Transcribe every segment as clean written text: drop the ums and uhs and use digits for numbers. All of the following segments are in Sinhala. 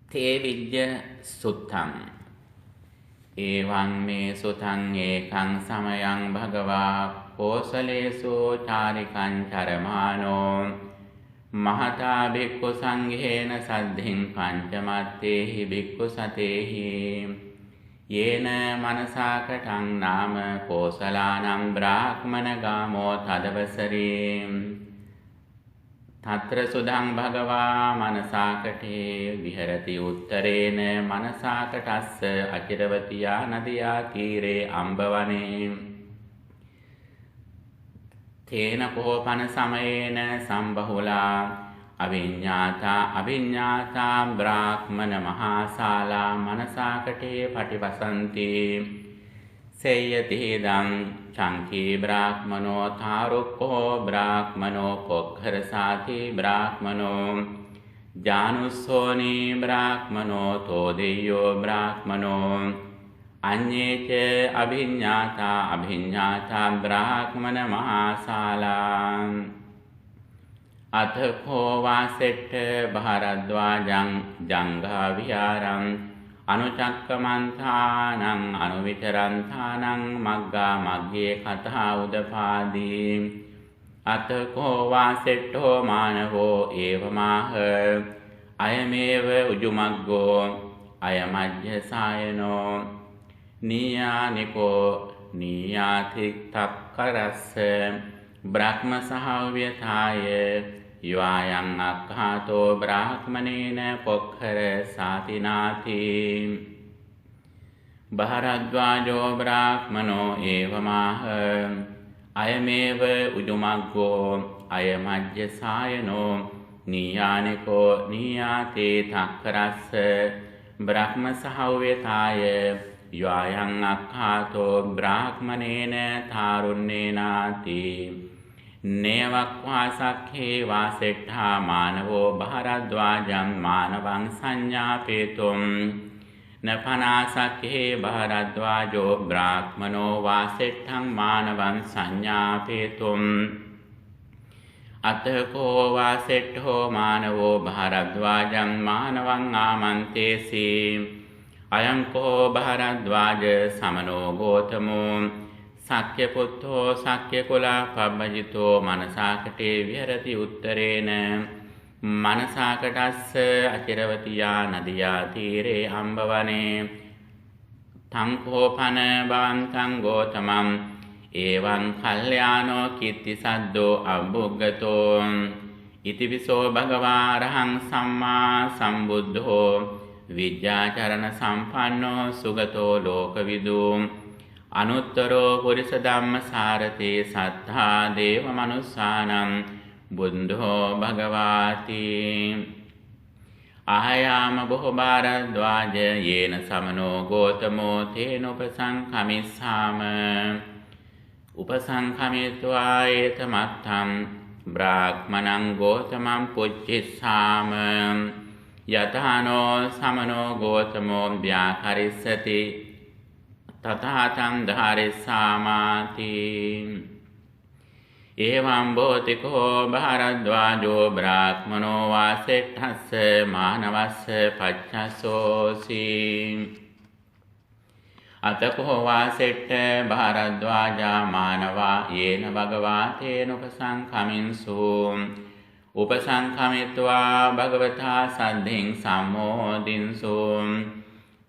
තේ විජ්ජ සුත්තං එවං මේ සුතං ඒකං සමයං භගවා කෝසලේසු චාරිකං චරමානෝ මහතා භික්ඛු සංඝේන සද්ධින් පංචමත්තේහි භික්ඛු සතේහි යේන මනසාකටං නාම කෝසලානං බ්‍රාහ්මණ ගාමෝ තදවසරේ තත්‍ර සුදං භගවා මනසාකටේ විහෙරති උත්තරේන මනසාකටස්ස අචිරවතියා නදියා තීරේ අම්බවනේ තේන කෝපන සමයේන සම්බහුලා අවිඤ්ඤාතා බ්‍රාහ්මණ මහාසාලා මනසාකටේ පටිවසන්ති සේයති දං චංකී බ්‍රාහ්මනෝ තාරුක්කෝ බ්‍රාහ්මනෝ පොක්ඛරසාති බ්‍රාහ්මනෝ ජානුස්සෝනි බ්‍රාහ්මනෝ තෝදෙය්‍යෝ බ්‍රාහ්මනෝ අඤ්ඤේච අභිඤ්ඤාතා බ්‍රාහ්මණ මහාසාලා අතකෝ වාසෙට්ඨ භාරද්වාජං ජංඝා විහාරං අනුචක්කමන්තානං අනුවිචරන්තානං මග්ගා මග්ගේ කතා උදපාදී අතකෝ වාසෙට්ඨෝ මානවෝ ඒවමාහ අයමේව උජුමග්ගෝ අයමජ්ජ සායනෝ නීයානිකෝ නීයාතික්තක්කරස්ස බ්‍රහ්ම සහව්‍යතාය යවායං අක්ඛාතෝ බ්‍රාහ්මනේන පොක්ඛර සාතිනාති භාරද්වාජෝ බ්‍රාහ්මනෝ ඒවමාහ අයමේව උජුමග්ගෝ අයමජ්ජ සායනෝ නීයානිකෝ නීයාතේ තක්කරස්ස බ්‍රහ්ම සහව්‍යතාය යවායං අක්ඛාතෝ බ්‍රාහ්මනේන තාරුන්නේනාති නේවක්ඛා සක්ඛේ වාසෙට්ඨා මානවෝ භාරද්වාජං මානවං සංඥාපේතුම් නපනාසක්ඛේ භාරද්වාජෝ බ්‍රාහ්මනෝ වාසෙට්ඨං මානවං සංඥාපේතුම් අතකෝ වාසෙට්ඨෝ මානවෝ භාරද්වාජං මානවං ආමන්තේසි අයංකෝ භාරද්වාජ සමනෝ ගෝතමෝ සක්්‍ය පුත්තෝ සක්්‍ය කුලා පබ්බජිතෝ මනසාකටේ විහෙරති උත්තරේන මනසාකටස්ස අචිරවතියා නදියා තීරේ අම්බවනේ තංකෝපන බවන්තං ගෝතමං එවං කල්යාණෝ කීර්ති සද්දෝ අබ්බුග්ගතෝ ඉතිවිසෝ භගවා රහං සම්මා සම්බුද්ධෝ විද්‍යාචරණ සම්පන්නෝ සුගතෝ ලෝකවිදූ අනුත්තරෝ පුරිස ධම්ම සාරතේ සත්තා දේව මනුස්සානම් බුද්ධෝ භගවාති ආයාම බොහෝ භාරද්වාජ යේන සමනෝ ගෝතමෝ තේන උපසංඛමිස්සාම උපසංඛමිත්වා ඒතමත්තම් බ්‍රාහ්මණං ගෝතමං පුච්චිස්සාම යතහනෝ සමනෝ ගෝතමෝ ව්‍යාකරිස්සති තථාතං ධාරිස්සාමාති එවං බෝතිකෝ භාරද්වාජෝ බ්‍රාහ්මනෝ වාසෙට්ඨස්ස මානවස්ස පච්චසෝසි අතකෝ වාසෙට්ඨ භාරද්වාජා මානවා යේන භගවා තේන උපසංඛමින්සු උපසංඛමිත්වා භගවතා සද්ධින් සම්මෝදින්සු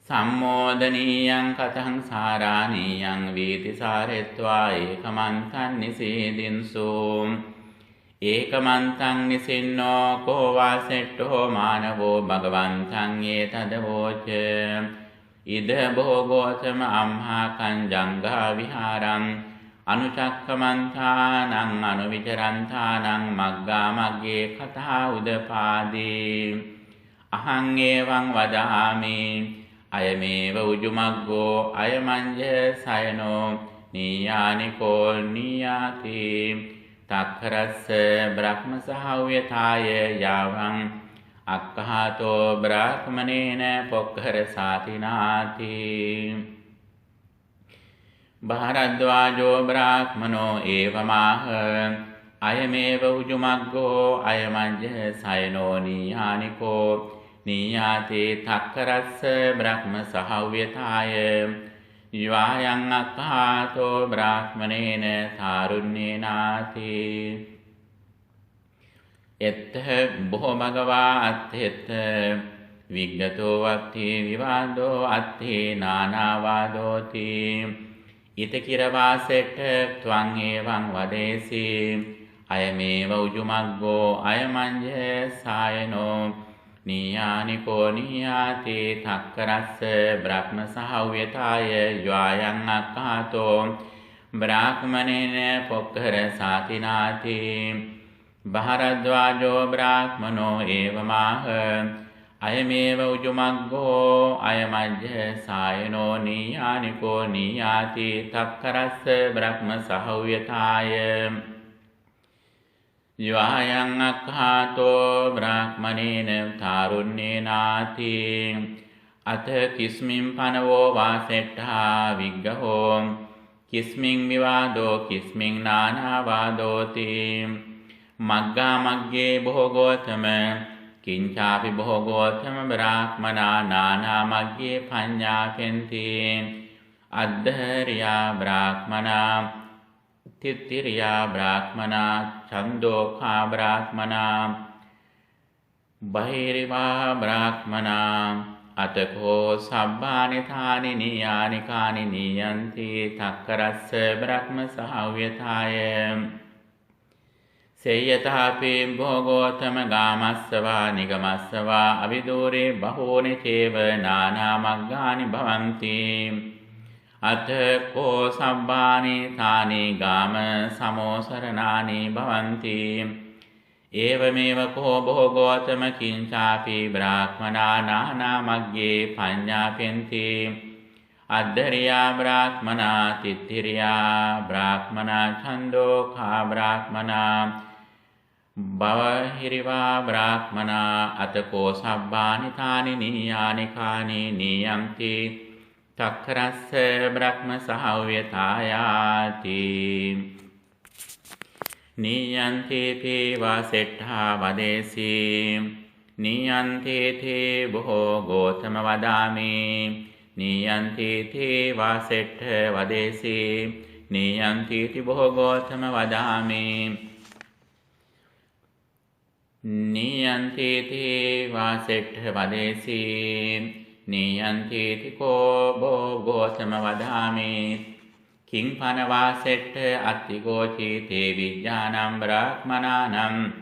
සම්මෝදනීයං කතං සාරාණීයං වීති සාරෙත්වා ඒකමන්තං නිසීදින්සු ඒකමන්තං නිසින්නෝ කෝ වාසෙට්ඨෝ මානවෝ භගවන්තං ඒතදවෝච ඉද භෝගෝතම අම්හාකං ජංඝා විහාරං අනුචක්කමන්තානං අනුවිචරන්තානං මග්ගා මග්ගේ කතා උදපාදී අහං එවං වදාමි අයමේව උජුමග්ගෝ අයමංජ සයනෝ නීයානිකෝ නීයාති තක්ඛරස්ස බ්‍රහ්ම සහව්‍යතාය යාවං අක්ඛාතෝ බ්‍රාහ්මනේන පොක්ඛර සාතිනාති භාරද්වාජෝ බ්‍රාහ්මනෝ ඒවමාහ අයමේව උජුමග්ගෝ අයමංජ සයනෝ නීයානිකෝ නීයාති තක්කරස්ස බ්‍රහ්ම සහව්‍යතාය යවායං අක්ඛාතෝ බ්‍රාහ්මනේන තාරුණ්‍යේනාති එත්ත බොහෝ භගවා අත්ථෙත්ත විග්ගතෝ වත්ති විවාදෝ අත්ථි නානාවාදෝති ඉත කිරවාසෙට්ඨ ත්වං එවං වදේසි අයමේව උජුමග්ගෝ අයමඤ්ඤ සායනෝ නීයානිකෝ නීයාති තක්කරස්ස බ්‍රහ්ම සහව්‍යතාය යවායං අක්ඛාතෝ බ්‍රාහ්මනේන පොක්ඛර සාතිනාති භාරද්වාජෝ බ්‍රාහ්මනෝ ඒවමාහ අයමේව උජුමග්ගෝ අයමඤ්ඤ සායනෝ නීයානිකෝ නීයාති තක්කරස්ස බ්‍රහ්ම සහව්‍යතාය යවායං අක්ඛාතෝ බ්‍රාහ්මනේන තාරුණ්‍යේනාති අත කිස්මින් පනවෝ වාසෙට්ඨා විග්ගහෝ කිස්මින් විවාදෝ කිස්මින් නානාවාදෝති මග්ගා මග්ගේ භෝගෝතම කිංචාපි භෝගෝතම බ්‍රාහ්මනා නානා මග්ගේ පඤ්ඤාපෙන්ති අද්ධර්යා බ්‍රාහ්මනා තිත්තිරියා බ්‍රාහ්මනා ඡන්දෝඛා බ්‍රාහ්මනා බහිරිවා බ්‍රාහ්මනා අතකෝ සබ්බානි තානි නීයානිකානි නීයන්ති තක්කරස්ස බ්‍රහ්ම සහව්‍යතාය සේයතාපි භෝගෝතම ගාමස්සවා නිගමස්සවා අවිදූරේ බහෝනි චේව නානා මග්ගානි භවಂತಿ අත කෝ සබ්බානි තානි ගාම සමෝසරණානි භවಂತಿ ඒවමේව කෝ භෝගෝතම කිංචාපි බ්‍රාහ්මනා නානා මග්ගේ පඤ්ඤාපෙන්ති අද්ධරියා බ්‍රාහ්මනා තිත්තිරියා බ්‍රාහ්මනා ඡන්දෝඛා බ්‍රාහ්මනා බවහිරිවා බ්‍රාහ්මනා අතකෝ සබ්බානි තානි නීයානිකානි නීයන්ති තක්කරස්ස බ්‍රහ්ම සහව්‍යතායාති නීයන්ති තේ වාසෙට්ඨා වදේසි නීයන්ති තේ බොහෝ ගෝතම වදාමි නීයන්ති තේ වාසෙට්ඨ වදේසි නීයන්ති ති බොහෝ ගෝතම වදාමි නීයන්ති තේ වාසෙට්ඨ වදේසි නීයන්ති ති කෝ බෝ ගෝතම වදාමි කිං පන වාසෙට්ඨ අත්තිගෝචි තේ විඥානං බ්‍රාහ්මනානම්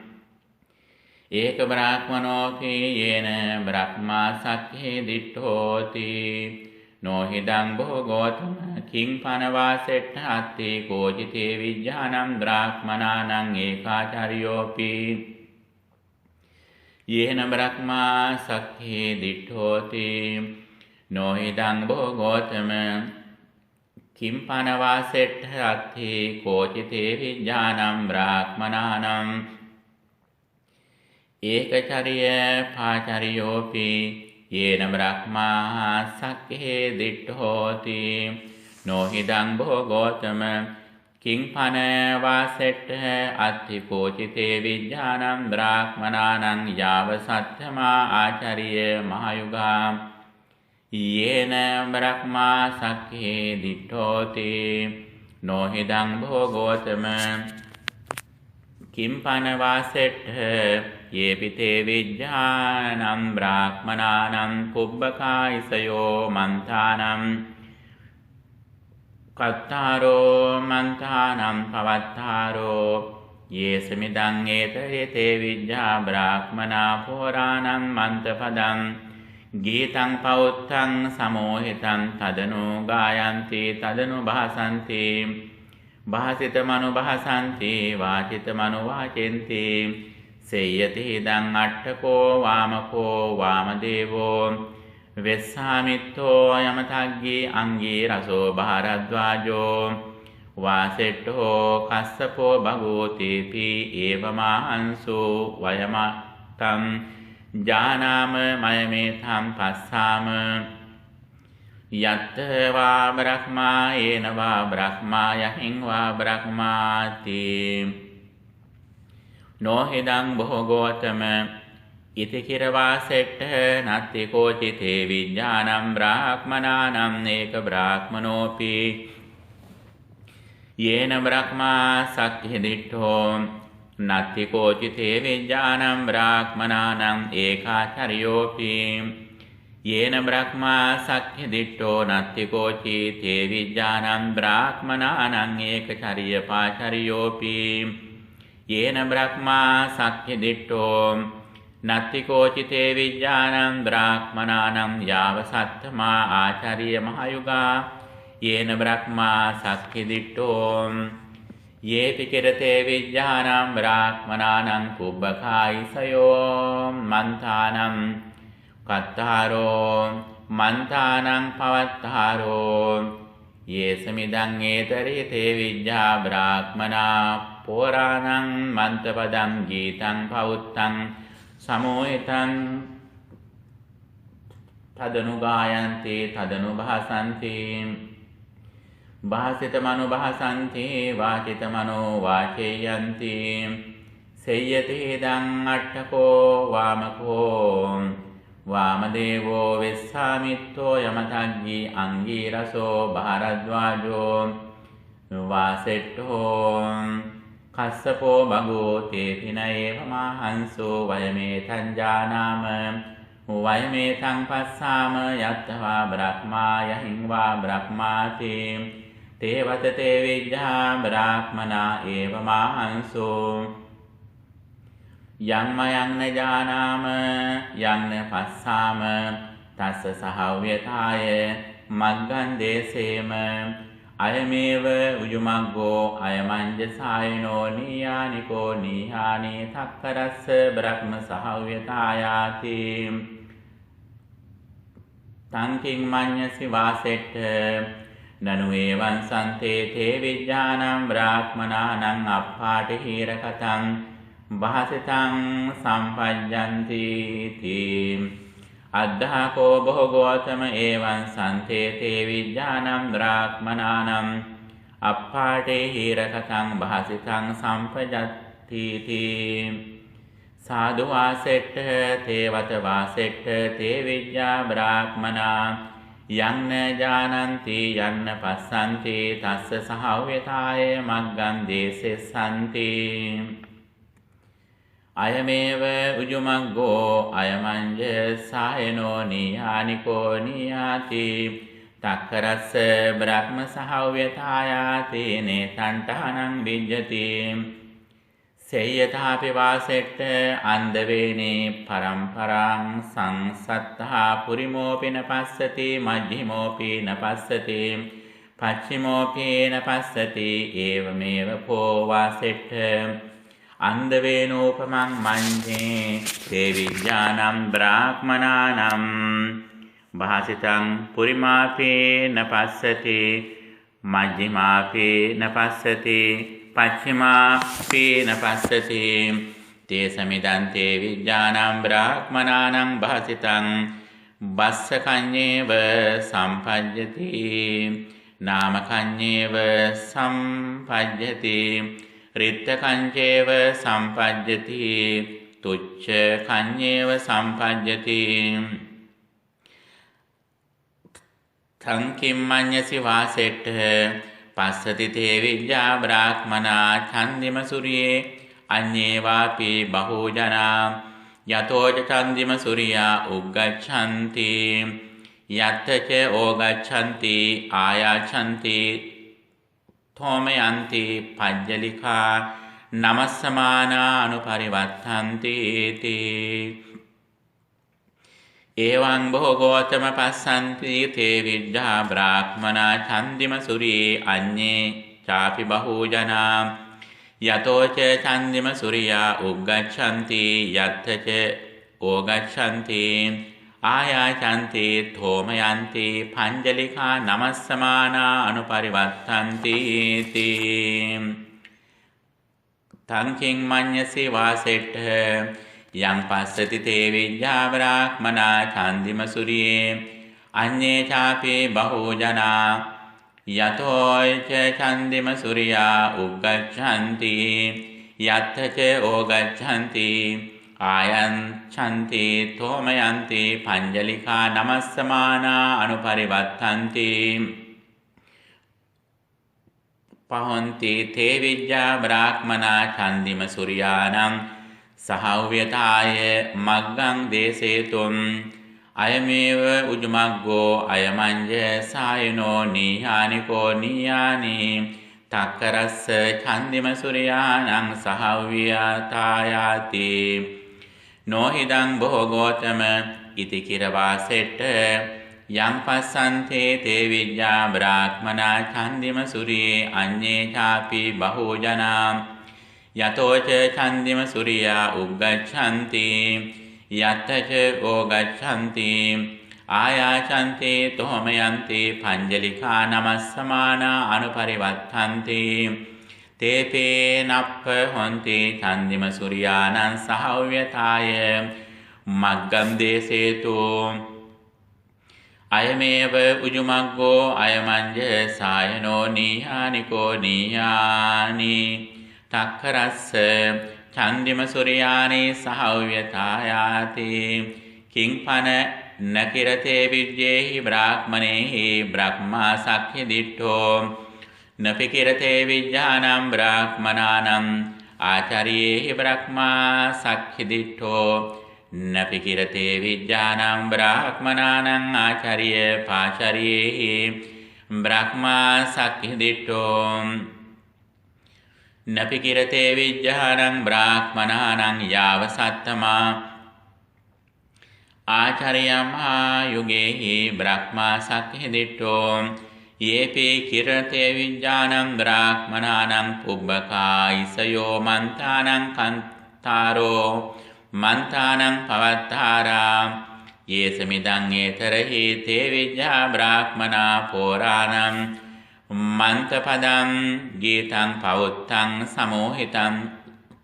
ඒක බ්‍රාහ්මනෝති යේන බ්‍රහ්මා සක්ඛේ දිට්ඨෝති නොහිදං භෝගෝතම කිං පන වාසෙට්ඨ අත්ති කෝචි තේ විඥානං බ්‍රාහ්මනානං ඒකාචාරියෝපි යේන බ්‍රහ්මා සක්ඛේ දිට්ඨෝති නොහිදං භෝගෝතම කිම් පන වාසෙට්ඨ අත්ථි කෝචි තේ විඥානං බ්‍රාහ්මනානං ඒකචරිය පාචරියෝපි යේන බ්‍රහ්මා සක්ඛේ දිට්ඨෝති නොහිදං භෝගෝතම කිං පන වාසෙට්ඨ අත්ථි කෝචි තේ විඥානං බ්‍රාහ්මනානං යාව සත්තමා ආචරිය මහයුගා යේන බ්‍රහ්මා සක්ඛේ දිට්ඨෝති නොහිදං භෝගෝතම කිම් පන වාසෙට්ඨ යේපිතේ විඥානං බ්‍රාහ්මනානං පුබ්බකායිසයෝ මන්තානං කත්තාරෝ මන්තානම් පවත්තාරෝ යේසමිදං ඒතේතේ විඥා බ්‍රාහ්මනා පෝරාණං මන්තපදං ගීතං පෞත්තං සමෝහිතං තදනු ගායන්ති තදනු භාසන්ති භාසිතමනු භාසන්ති වාචිතමනු වාචෙන්ති සේයති ඉදං අට්ඨකෝ වාමකෝ වාමදේවෝ වෙස්සාමිත්තෝ යමතග්ගී අංගී රසෝ භාරද්වාජෝ වාසෙට්ඨෝ කස්සපෝ භගෝතිපි ඒවමාංසු වයමතං ජානාම මයමේතං පස්සාම යත්ත වා බ්‍රහ්මා යේන වා බ්‍රහ්මා යහින් වා බ්‍රහ්මාති නොහිදං භෝගෝතම ඉති කිරවාසෙට්ඨ නත්ති කෝචි තේ විඥානං බ්‍රාහ්මනානං ඒක බ්‍රාහ්මනෝපි යේන බ්‍රහ්මා සක්ඛි දිට්ඨෝ නත්ති කෝචි තේ විඥානං බ්‍රාහ්මනානං ඒකාචරියෝපි යේන බ්‍රහ්මා සක්ඛි දිට්ඨෝ නත්ති කෝචි තේ විඥානං බ්‍රාහ්මනානං ඒකචරිය පාචරියෝපි යේන බ්‍රහ්මා සක්ඛි දිට්ඨෝ නත්ති කෝචි තේ විඥානං බ්‍රාහ්මනානං යාව සත්තමා ආචාර්ය මහයුගා යේන බ්‍රහ්මා සක්ඛි දිට්ඨෝ යේපි කිරතේ විඥානං බ්‍රාහ්මනානං කුබ්බකායිසයෝ මන්තානං කත්තාරෝ මන්තානං පවත්තාරෝ යේසමිදං ඒතරේ තේ විඥා බ්‍රාහ්මනා පෝරාණං මන්තපදං ගීතං පවුත්තං සමෝහිතං තදනු ගායන්ති තදනු භාසන්ති භාසිතමනු භාසන්ති වාචිතමනෝ වාචේයන්ති සේයති දං අට්ඨකෝ වාමකෝ වාමදේවෝ වෙස්සාමිත්තෝ යමතග්ගී අංගී රසෝ භාරද්වාජෝ වාසෙට්ඨෝ කස්සපෝ භගෝ තේපින ඒවමහංසෝ වයමේතං ජානාම වයමේතං පස්සාම යත්තවා බ්‍රහ්මා යහින්වා බ්‍රහ්මාති තේවත තේ විජ්ජා බ්‍රාහ්මනා ඒවමහංසෝ යං මයං න ජානාම යං න පස්සාම තස්ස සහව්‍යතාය මග්ගං දේසේම අයමේව උජුමග්ගෝ අයමංජසායනෝ නීයානිකෝ නීහානී තක්කරස්ස බ්‍රහ්ම සහව්‍යතායාති තංකින් මඤ්ඤසි වාසෙට්ඨ නනු ඒවං සන්තේ තේ විඥානං බ්‍රාහ්මනානං අප්පාටිහීරකතං භාසිතං සම්පජ්ජන්ති තී අද්ධාකෝ බොහෝගෝතම ඒවං සන්තේ තේ විඥානං බ්‍රාහ්මනානං අප්පාටේ හීරකතං භාසිතං සම්පජත්ති තී සාදු වාසෙට්ඨ තේවත වාසෙට්ඨ තේ විඥා බ්‍රාහ්මනා යන්න ජානන්ති යන්න පස්සන්ති තස්ස සහව්‍යතාය මග්ගං දේසෙස්සන්ති අයමේව උජුමග්ගෝ අයමංජසායනෝ නීහානිකෝ නීයාති තක්කරස්ස බ්‍රහ්ම සහව්‍යතායාති නේතන්ඨානං විජ්ජති සේයථාපි වාසෙට්ඨ අන්දවේනේ පරම්පරං සංසත්තා පුරිමෝපි නපස්සති මජ්ජිමෝපි නපස්සති පච්චිමෝපි නපස්සති ඒවමේව පෝ වාසෙට්ඨ අන්දවේනෝපමං මඤ්ඤේ තේ විඥානං බ්‍රාහ්මනානං භාසිතං පුරිමාපේ නපස්සති මජ්ජිමාපේ නපස්සති පච්චිමාපේ නපස්සති තේ සමිදං තේ විඥානං බ්‍රාහ්මනානං භාසිතං බස්සකඤ්ඤේව සම්පජ්ජති නාමකඤ්ඤේව සම්පජ්ජති රිත්තකංචේව සම්පජ්ජති තුච්ඡ කඤ්ඤේව සම්පජ්ජති තංකිම්මඤ්ඤසි වාසෙට්ඨ පස්සති තේ විජ්ජා බ්‍රාහ්මනා ඡන්දිම සූර්යේ අඤ්ඤේවාපි බහූජනා යතෝ ච ඡන්දිම සූර්යා උග්ගච්ඡanti යත්තච ඕගච්ඡanti ආයාචන්ති තෝමයන්ති පජ්ජලිකා නමස්සමානා අනුපරිවත්තන්ති තී එවං භෝගෝතම පස්සන්ති තේ විද්ධා බ්‍රාහ්මනා ඡන්දිම සූර්යේ අඤ්ඤේ චාපි බහූජනා යතෝ ච ඡන්දිම සූර්යා උග්ගච්ඡanti යත්තච ඕගච්ඡanti ආයාචන්ති තෝමයන්ති පංජලිකා නමස්සමානා අනුපරිවත්තන්ති තී තංකින් මඤ්ඤසි වාසෙට්ඨ යං පස්සති තේ විජ්ජා බ්‍රාහ්මනා ඡන්දිම සූර්යේ අඤ්ඤේ චාපි බහූජනා යතෝ ච ඡන්දිම සූර්යා උග්ගච්ඡanti යත්ථ ච ඕගච්ඡanti ආයංචන්ති තෝමයන්ති පංජලිකා නමස්සමානා අනුපරිවත්තන්ති පහොන්ති තේ විජ්ජා බ්‍රාහ්මනා චන්දිම සූර්යානම් සහව්‍යතාය මග්ගං දේසේතුම් අයමේව උජුමග්ගෝ අයමංජ සායනෝ නීහානිකෝ නීයානි තක්කරස්ස චන්දිම සූර්යානං සහව්‍යතායාති නොහිදං භෝගෝතම ඉති කිරවාසෙට්ට යම් පස්සන්තේ තේ විජ්ජා බ්‍රාහ්මනා චන්දිම සූර්යේ අඤ්ඤේ චාපි බහූජනා යතෝච චන්දිම සූර්යා උග්ගච්ඡanti යත්තච ඕගච්ඡanti ආයාචන්ති තෝමයන්ති පංජලිකා නමස්සමානා අනුපරිවත්තන්ති තේපේ නප්ප හොන්ති චන්දිම සූර්යානං සහව්‍යතාය මග්ගම් දේසේතු අයමේව උජුමග්ගෝ අයමංජ සායනෝ නීහානිකෝ නීයානි තක්කරස්ස චන්දිම සූර්යානි සහව්‍යතායාති කිංපන නකිරතේ විජ්ජේහි බ්‍රාහ්මනේහි බ්‍රහ්මා සක්ඛ්‍ය දිට්ඨෝ නපිකිරතේ විජ්ජානම් බ්‍රාහ්මනානම් ආචාර්යේහි බ්‍රහ්මා සක්ඛ්‍ය දිට්ඨෝ නපිකිරතේ විජ්ජානම් බ්‍රාහ්මනානම් ආචාර්ය පාචාර්යේහි බ්‍රහ්මා සක්ඛ්‍ය දිට්ඨෝ නපිකිරතේ විජ්ජානම් බ්‍රාහ්මනානම් යාව සත්තමා ආචාර්යමහා යුගේහි බ්‍රහ්මා සක්ඛ්‍ය දිට්ඨෝ යේපි කිරතේ විජ්ජානම් බ්‍රාහ්මනානම් පුබ්බකායිසයෝ මන්තානං කන්තාරෝ මන්තානං පවත්තාරා යේසමිදං ඒතරහි තේ විජ්ජා බ්‍රාහ්මනා පෝරාණං මන්තපදං ගීතං පවුත්තං සමෝහිතං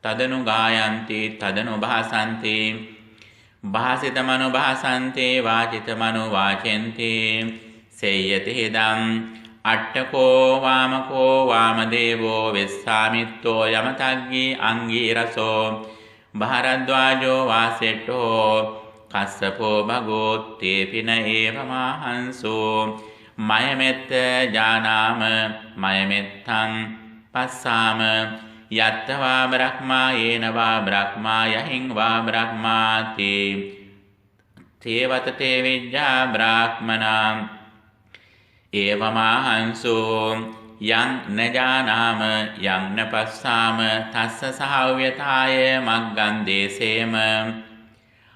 තදනු ගායන්ති තදනු භාසන්ති භාසිතමනු භාසන්ති වාචිතමනු වාචෙන්ති සේයති හිදං අට්ඨකෝ වාමකෝ වාමදේවෝ වෙස්සාමිත්තෝ යමතග්ගී අංගී රසෝ භාරද්වාජෝ වාසෙට්ඨෝ කස්සපෝ භගෝ තේපින ඒවමාහංසු මයමෙත්ත ජානාම මයමෙත්තං පස්සාම යත්තවා බ්‍රහ්මා යේනවා බ්‍රහ්මා යහිං වා බ්‍රහ්මාති තේවත තේ විජ්ජා බ්‍රාහ්මනා ඒවමාහංසු යං නජානාම යං නපස්සාම තස්ස සහව්‍යතාය මග්ගං දේසේම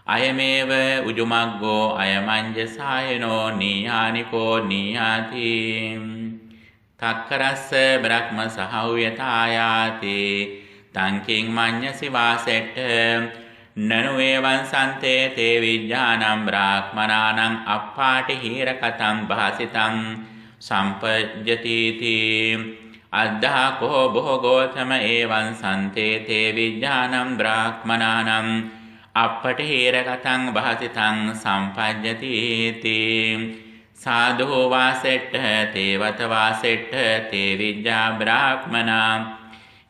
අයමේව උජුමග්ගෝ අයමංජ සායනෝ නීහානිකෝ නීහාති තක්කරස්ස බ්‍රහ්ම සහව්‍යතායාති තංකින් මඤ්ඤසි වාසෙට්ඨ නනු එවං සන්තේ තේ විජ්ජානම් බ්‍රාහ්මනානං අප්පාටි හීරකතං භාසිතං සම්පජ්ජතිති අද්ධා කෝ භෝගෝතම එවං සන්තේ තේ විජ්ජානම් බ්‍රාහ්මනානම් අප්පටි හීරකතං භාසිතං සම්පජ්ජතිති සාදු වාසෙට්ඨ තේවත වාසෙට්ඨ තේ විජ්ජා බ්‍රාහ්මනා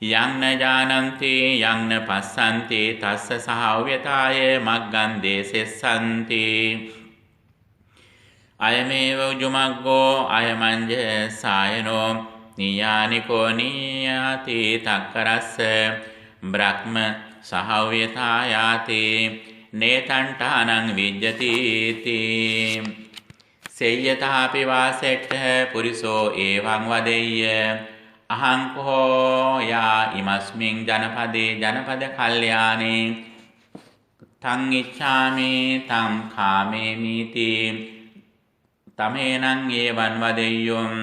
යං න ජානන්ති යං න පස්සන්ති තස්ස සහව්‍යතාය මග්ගං දේසෙස්සන්ති අයමේව උජුමග්ගෝ අයමංජ සායනෝ නීයානිකෝ නීයාති තක්කරස්ස බ්‍රහ්ම සහව්‍යතායාති නේතන්ඨානං විජ්ජතිති සේයතාපි වාසෙට්ඨ පුරිසෝ එවං වදෙය්‍ය අහං කෝ යා ඉමස්මින් ජනපදේ ජනපද කල්යාණේ තං ඉච්ඡාමි තං කාමේමිති තමේනං එවං වදෙය්‍යොම්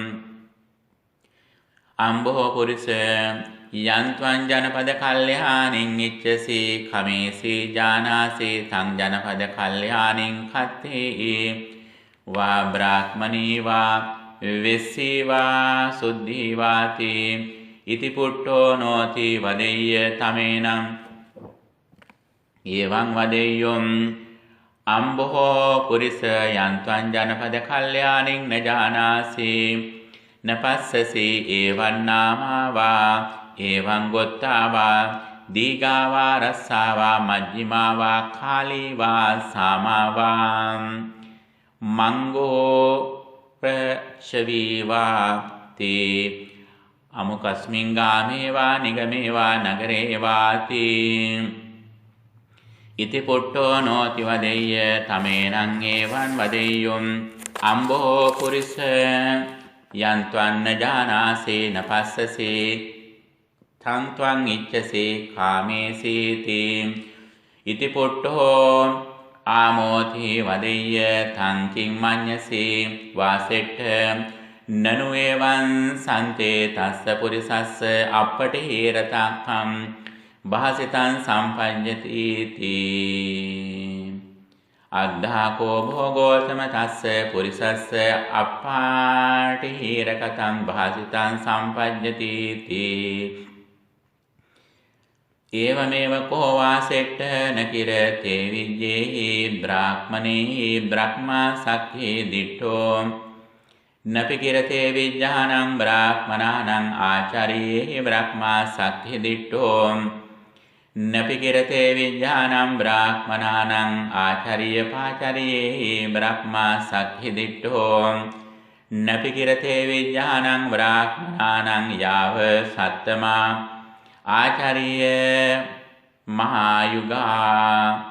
අම්බෝ පුරිස යන්ත්වං ජනපද කල්යාණින් ඉච්ඡසි කමේසි ජානාසි තං ජනපද කල්යාණින් කත්තේ වා බ්‍රාහ්මනී වා වෙස්සීවා සුද්ධීවාති ඉති පුට්ඨෝ නොති වදෙය්‍ය තමේනම් එවං වදෙය්‍යොම් අම්බෝ පුරිස යන්ත්වං ජනපද කල්යාණින් නජානාසි නපස්සසි එවං නාමා වා එවං ගොත්තා වා දීගාවා රස්සාවා මජ්ජිමාවා කාලීවා සාමාවා මංගෝ ප්‍රශවීවා තේ අමුකස්මින් ගාමේවා නිගමේවා නගරේවාති ඉති පුට්ටෝ නෝති වදෙය්‍ය තමේනං ඒවං වදෙය්‍යුම් අම්බෝ පුරිස යන්ත්වන්න ජානාසේ නපස්සසේ තන්ත්වං ඉච්ඡසේ කාමේසීති ඉති පුට්ටෝ ආමෝති වදෙය්‍ය තංකින් මඤ්ඤසේ වාසෙට්ඨ නනු එවං සන්තේ තස්ස පුරිසස්ස අප්පටි හේරතක්ඛම් භාසිතං සම්පඤ්ඤති තී අද්ධාකෝ භෝගෝතම තස්ස පුරිසස්ස අප්පාටි හේරකතං භාසිතං සම්පඤ්ඤති තී ඒවමේව කෝ වාසෙට්ඨ නකිරතේ විජ්ජේහි බ්‍රාහ්මනේහි බ්‍රහ්මා සක්ඛේ දිට්ඨෝ නපි කිරතේ විජ්ජානං බ්‍රාහ්මනානං ආචාර්යේහි බ්‍රහ්මා සක්ඛේ දිට්ඨෝ නපි කිරතේ විජ්ජානං බ්‍රාහ්මනානං ආචාර්ය පාචාර්යේහි බ්‍රහ්මා සක්ඛේ දිට්ඨෝ නපි කිරතේ විජ්ජානං බ්‍රාහ්මනානං යාව සත්තමා ආචාර්ය මහායුගා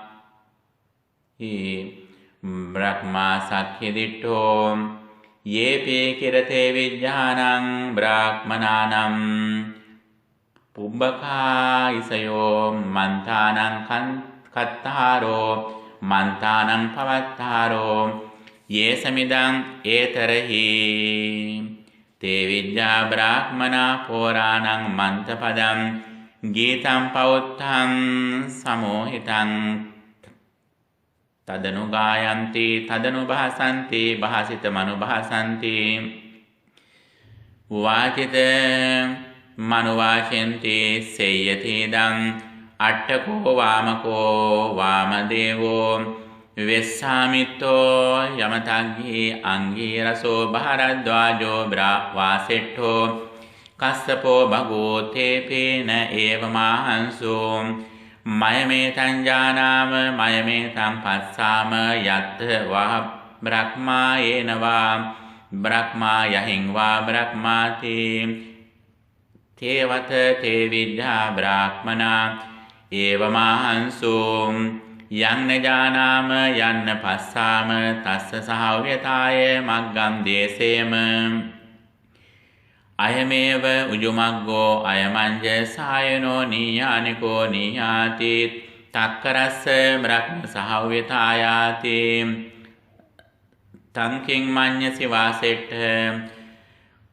හි බ්‍රහ්මා සක්ඛේ දිට්ඨෝ යේපේ කිරතේ විජ්ජානං බ්‍රාහ්මනානම් පුබ්බකා ඉසයෝ මන්තානං කත්තාරෝ මන්තානං පවත්තාරෝ යේසමිදං ඒතරහි තේ විජ්ජා බ්‍රාහ්මනා පෝරාණං මන්තපදං ගීතං පෞත්තං සමෝහිතං තදනු ගායන්ති තදනු භාසන්ති භාසිතමනු භාසන්ති වාචිත මනුවාචෙන්ති සේයතිදං අට්ඨකෝ වාමකෝ වාමදේවෝ වෙස්සාමිත්තෝ යමතග්ගී අංගී රසෝ භාරද්වාජෝ වාසෙට්ඨෝ කස්සපෝ භගෝ තේපේන ඒවමාහංසෝ මයමේ තංජානාම මයමේ තංපස්සාම යත්ත වා බ්‍රහ්මා යේනවා බ්‍රහ්මා යහින් වා බ්‍රහ්මාති තේවත තේ විද්ධා බ්‍රාහ්මනා ඒවමාහංසෝ යන්න ජානාම යන්න පස්සාම තස්ස සහව්‍යතාය මග්ගම් දේසේම අයමේව උජුමග්ගෝ අයමංජ සායනෝ නීයානිකෝ නීයාති තක්කරස්ස බ්‍රහ්ම සහව්‍යතායාති තංකින් මඤ්ඤසි වාසෙට්ඨ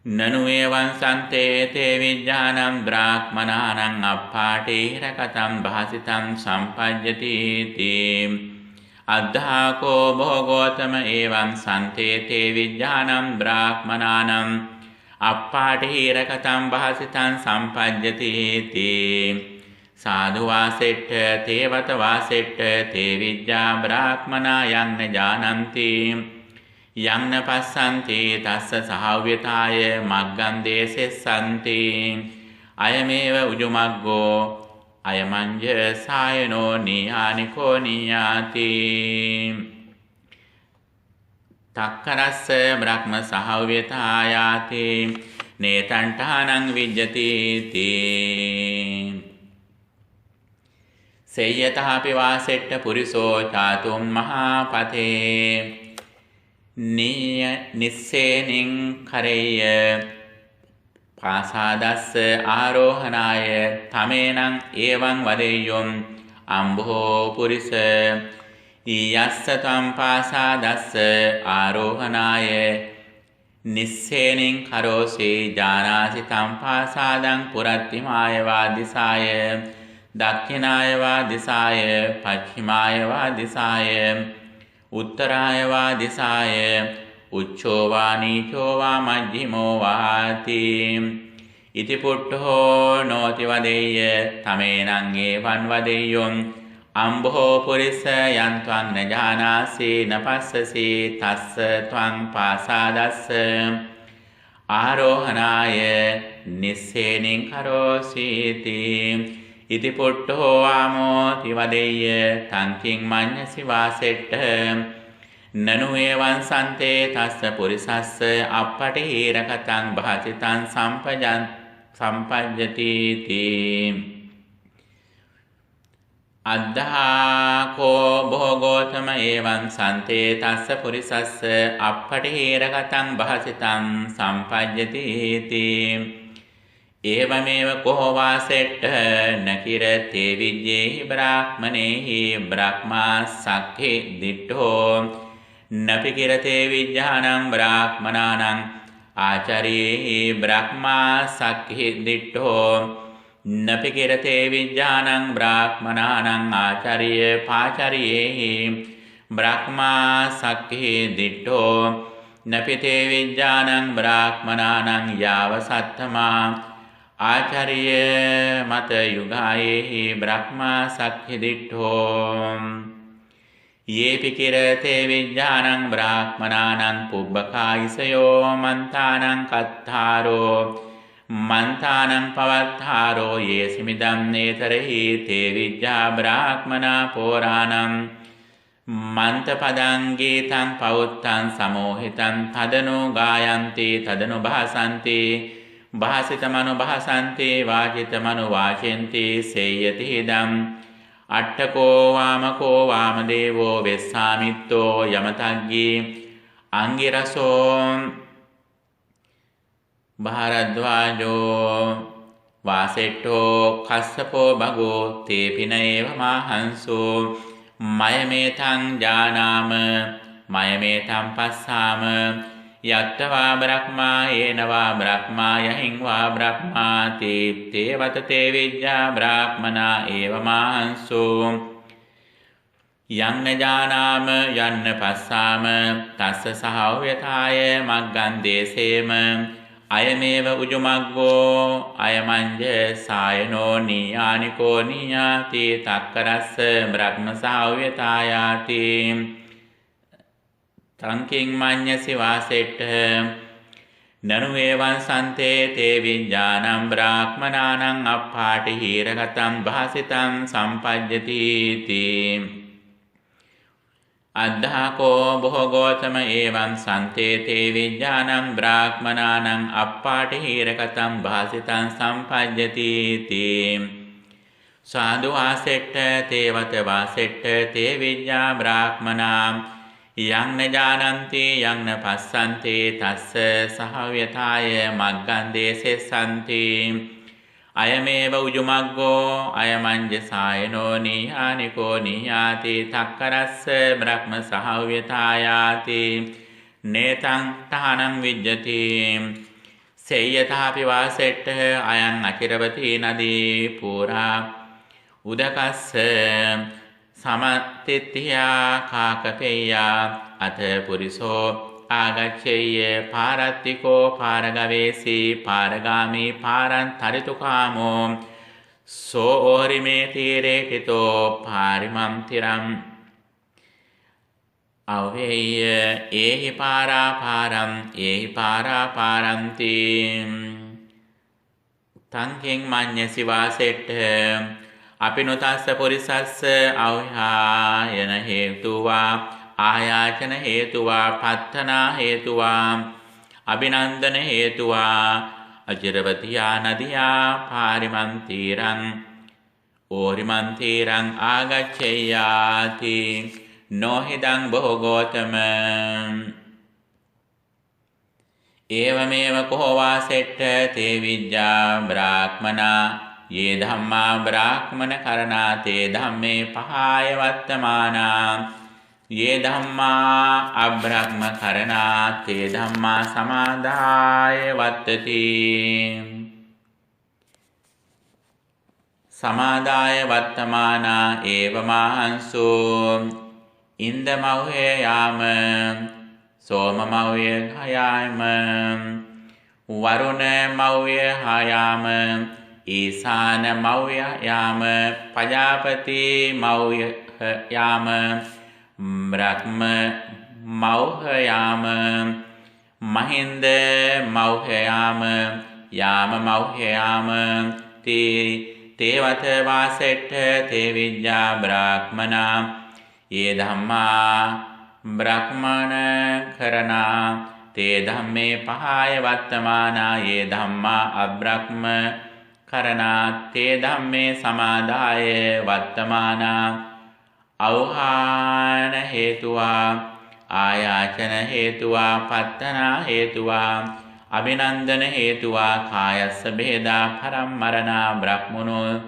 නනු එවං සන්තේ තේ විජ්ජානං බ්‍රාහ්මනානං අප්පාටේරකතං භාසිතං සම්පජ්ජති තී අද්ධාකෝ භෝගෝතම එවං සන්තේ තේ විජ්ජානං බ්‍රාහ්මනානං අප්පාටේරකතං භාසිතං සම්පජ්ජති තී සාදු වාසෙට්ඨ තේවත වාසෙට්ඨ තේ විජ්ජා බ්‍රාහ්මනා යන්න ජානන්ති යන්න පස්සන්ති තස්ස සහව්‍යතාය මග්ගං දේසෙස්සන්ති අයමේව උජුමග්ගෝ අයමංජ සායනෝ නීයානිකෝ නීයාති තක්කරස්ස බ්‍රහ්ම සහව්‍යතායාති නේතණ්ඨානං විජ්ජති තී සේයතහපි වාසෙට්ඨ පුරිසෝ චාතුම් මහාපතේ නිස්සේනින් කරෙය්‍ය පාසාදස්ස ආරෝහනාය තමේනං ඒවං වදෙය්‍යොම් අම්භෝ පුරිස යස්ස තම් පාසාදස්ස ආරෝහනාය නිස්සේනින් කරෝසී ජානාසි තම් පාසාදං පුරත්තිමාය වාදිසාය දක්ඛිනාය වාදිසාය පච්චිමාය වාදිසාය උත්තරාය වාදිසාය උච්චෝ වා නීචෝ වා මජ්ජිමෝ වාති ඉති පුට්ඨෝ නෝති වදෙය්‍ය තමේනං ඒවං වදෙය්‍යොම් අම්භෝ පුරිස යන්ත්වං නජානාසි නපස්සසි තස්ස ත්වං පාසාදස්ස ආරෝහනාය නිස්සේනින් කරෝසීති ඉති පුට්ඨෝ ආමෝති වදෙය්‍ය තංකින් මඤ්ඤසි වාසෙට්ඨ නනු එවං සන්තේ තස්ස පුරිසස්ස අප්පටිහිරකතං භාසිතං සම්පජ්ජති තී අද්ධාකෝ භෝගෝතම එවං සන්තේ තස්ස පුරිසස්ස අප්පටිහිරකතං භාසිතං සම්පජ්ජති තී ඒවමේව කෝ වාසෙට්ඨ නකිරතේ විජ්ජේහි බ්‍රාහ්මනේහි බ්‍රහ්මා සක්ඛේ දිට්ඨෝ නපිකිරතේ විජ්ජානං බ්‍රාහ්මනානං ආචාර්යේහි බ්‍රහ්මා සක්ඛේ දිට්ඨෝ නපිකිරතේ විජ්ජානං බ්‍රාහ්මනානං ආචාර්ය පාචාර්යේහි බ්‍රහ්මා සක්ඛේ දිට්ඨෝ නපිතේ විජ්ජානං බ්‍රාහ්මනානං යාව සත්තමා ආචාර්ය මත යුගායේහි බ්‍රහ්මා සක්ඛේ දිට්ඨෝ යේපි කිරතේ විජ්ජානං බ්‍රාහ්මනානං පුබ්බකායිසයෝ මන්තානං කත්තාරෝ මන්තානං පවත්තාරෝ යේසිමිදම් නේතරහි තේ විජ්ජා බ්‍රාහ්මනා පෝරාණං මන්තපදං ගීතං පවුත්තං සමෝහිතං තදනු ගායන්ති තදනු භාසන්ති භාසිතමනු භාසන්ති වාචිතමනු වාචෙන්ති සේයති හිදම් අට්ඨකෝ වාමකෝ වාමදේවෝ වෙස්සාමිත්තෝ යමතග්ගී අංගිරසෝ භාරද්වාජෝ වාසෙට්ඨෝ කස්සපෝ භගෝ තේපිනේව මාහංසෝ මයමේතං ජානාම මයමේතං පස්සාම යත්තවා බ්‍රහ්මා යේනවා බ්‍රහ්මා යහින් වා බ්‍රහ්මාති තේ වතතේ විජ්ජා බ්‍රාහ්මනා ඒව මාංසෝ යන්න ජානාම යන්න පස්සාම තස්ස සහව්‍යතාය මග්ගං දේසේම අයමේව උජුමග්ගෝ අයමංජ සායනෝ නීයානිකෝ නීයාති තක්කරස්ස බ්‍රහ්ම සහව්‍යතායාති තංකින් මඤ්ඤසි වාසෙට්ඨ නනු එවං සන්තේ තේ විඤ්ඤාණං බ්‍රාහ්මනානං අප්පාටිහිරගතං භාසිතං සම්පජ්ජති තී අද්ධාකෝ භෝගෝතම එවං සන්තේ තේ විඤ්ඤාණං බ්‍රාහ්මනානං අප්පාටිහිරගතං භාසිතං සම්පජ්ජති තී සාදු වාසෙට්ඨ තේවත වාසෙට්ඨ තේ විඤ්ඤා බ්‍රාහ්මනා යං න ජානන්ති යං න පස්සන්ති තස්ස සහව්‍යතාය මග්ගං දේසෙස්සන්ති අයමේව උජුමග්ගෝ අයමංජසායනෝ නීහානිකෝ නීයාති තක්කරස්ස බ්‍රහ්ම සහව්‍යතායාති නේතං තහනං විජ්ජති සේයතාපි වාසෙට්ඨ අයං අකිරවති නදී පුරා උදකස්ස සමතිත්‍යා කාකපෙය්‍යා අත පුරිසෝ ආගච්ඡේය පාරත්තිකෝ පාරගවේසී පාරගාමී පාරං තරිතුකාමෝ සෝ ඕරිමේ තීරේ කිතෝ පාරිමම් තිරම් අවේය ඒහි පාරා පාරම් ඒහි පාරා පාරන්ති තංකින් මඤ්ඤසි වාසෙට්ඨ අපිනුතස්ස පුරිසස්ස අවහායන හේතුවා ආයාචන හේතුවා පත්තනා හේතුවා අභිනන්දන හේතුවා අජරවතියා නදියා පාරිමන්තිරං ඕරිමන්තිරං ආගච්ඡේයාති නොහිදං භෝගෝතම ඒවමේව කෝ වාසෙට්ඨ තේ විජ්ජා බ්‍රාහ්මනා ये ධම්මා බ්‍රාහ්මන කරණා තේ ධම්මේ පහාය වත්තමානා ये ධම්මා අබ්‍රහ්ම කරණා තේ ධම්මා සමාදාය වත්තති සමාදාය වත්තමානා ඒවමාහංසෝ ඉන්දමව්හේ යාම සෝමමව්ය හයාම වරුණ මව්ය හයාම ඊසාන මව්ය යාම පජාපති මව්ය යාම බ්‍රහ්ම මව්හ යාම මහින්ද මව්හ යාම යාම මව්හ යාම තී තේවත වාසෙට්ඨ තේ විඤ්ඤා බ්‍රාහ්මනා යේ ධම්මා බ්‍රාහ්මණ කරණා තේ ධම්මේ පහාය වත්තමානා යේ ධම්මා අබ්‍රාහ්ම කරණා තේ ධම්මේ සමාදාය වත්තමානා අවහාන හේතුවා ආයාචන හේතුවා පත්තනා හේතුවා අභිනන්දන හේතුවා කායස්ස බේදා පරම්මරණා බ්‍රහ්මනෝ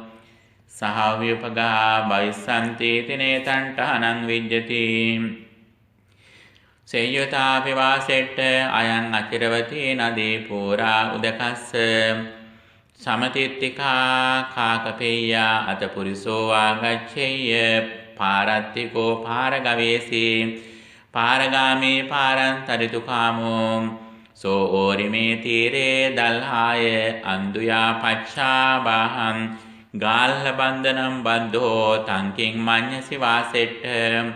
සහව්‍යපගා බයිසන්ති තිනේතන්ටහනං විජ්ජති සේය්‍යතාපි වාසෙට්ඨ අයං අචිරවතී නදී පූරා උදකස්ස සමතිත්තිකා කාකපේයා අතපුරිසෝ ආගච්ඡේය පාරත්තිකෝ පාරගවේසී පාරගාමී පාරන්තරිතු කාමෝ සෝ ඕරිමේ තීරේ දල්හාය අන්දුයා පච්චා බාහං ගාල්හ බන්ධනම් බද්ධෝ තංකින් මඤ්ඤසි වාසෙට්ඨ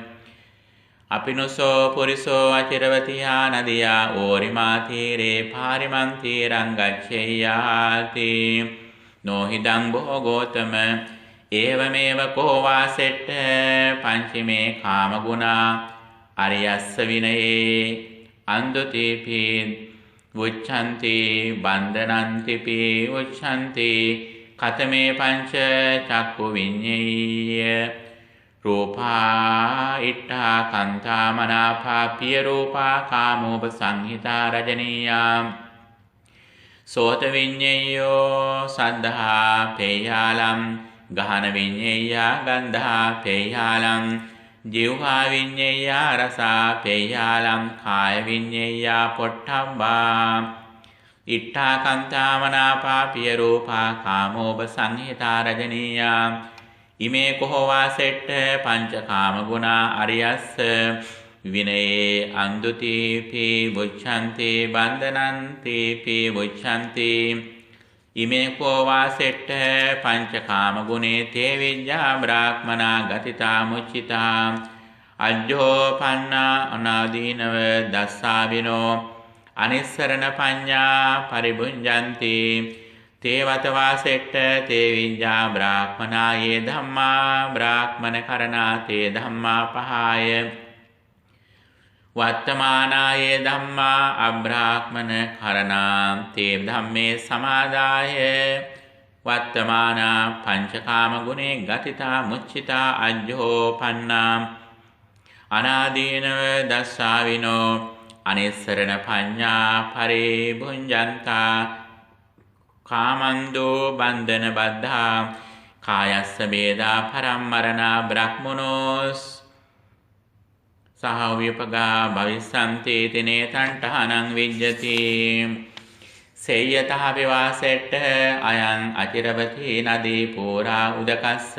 අපිනුසෝ පුරිසෝ අචිරවතියා නදියා ඕරිමා තීරේ පාරිමන් තීරං ගච්ඡේයාති නොහිදං බොහෝ ගෝතම ඒවමේව කෝ වාසෙට්ඨ පංචමේ කාමගුණා අරියස්ස විනයේ අන්දුතිපි උච්ඡන්ති බන්ධනන්තිපි උච්ඡන්ති කතමේ පංච චක්කු විඤ්ඤේය රූපා ඉට්ඨා කන්තා මනාපා පිය රූපා කාමෝප සංහිතා රජනීයා සෝත විඤ්ඤේයෝ සද්ධා පේයාලම් ගහන විඤ්ඤේයා ගන්ධා පේයාලම් ජීවහා විඤ්ඤේයා රසා පේයාලම් කාය විඤ්ඤේයා පොට්ටම්බා ඉට්ඨා කන්තා මනාපා පිය රූපා කාමෝප සංහිතා රජනීයා ඉමේ කොහෝ වාසෙට්ඨ පංචකාම ගුණා අරියස්ස විනයේ අන්දුතිපි මුච්ඡන්ති බන්ධනන්තිපි මුච්ඡන්ති ඉමේ කෝ වාසෙට්ඨ පංචකාම ගුණේ තේ විඤ්ඤා බ්‍රාහ්මනා ගතිතා මුච්චිතා අජ්ජෝ පන්නා අනාදීනව දස්සාවිනෝ අනිස්සරණ පඤ්ඤා පරිභුඤ්ජಂತಿ තේවත වාසෙට්ඨ තේ විඤ්ඤා බ්‍රාහ්මනා යේ ධම්මා බ්‍රාහ්මන කරණා තේ ධම්මා පහාය වත්තමානා යේ ධම්මා අබ්‍රාහ්මන කරණා තේ ධම්මේ සමාදාය වත්තමානා පංචකාම ගුණේ ගතිතා මුච්චිතා අජ්ජෝ පන්නා අනාදීනව දස්සාවිනෝ අනිස්සරණ පඤ්ඤා පරිභුඤ්ජන්තා කාමන්දෝ බන්ධන බද්ධා කායස්ස බේදා පරම්මරණා බ්‍රහ්මනෝස් සහව්‍යපගා භවිස්සන්ති තිනේතන්ටහනං විජ්ජති සේයතහ විවාසෙට්ඨ අයං අචිරවතී නදී පූරා උදකස්ස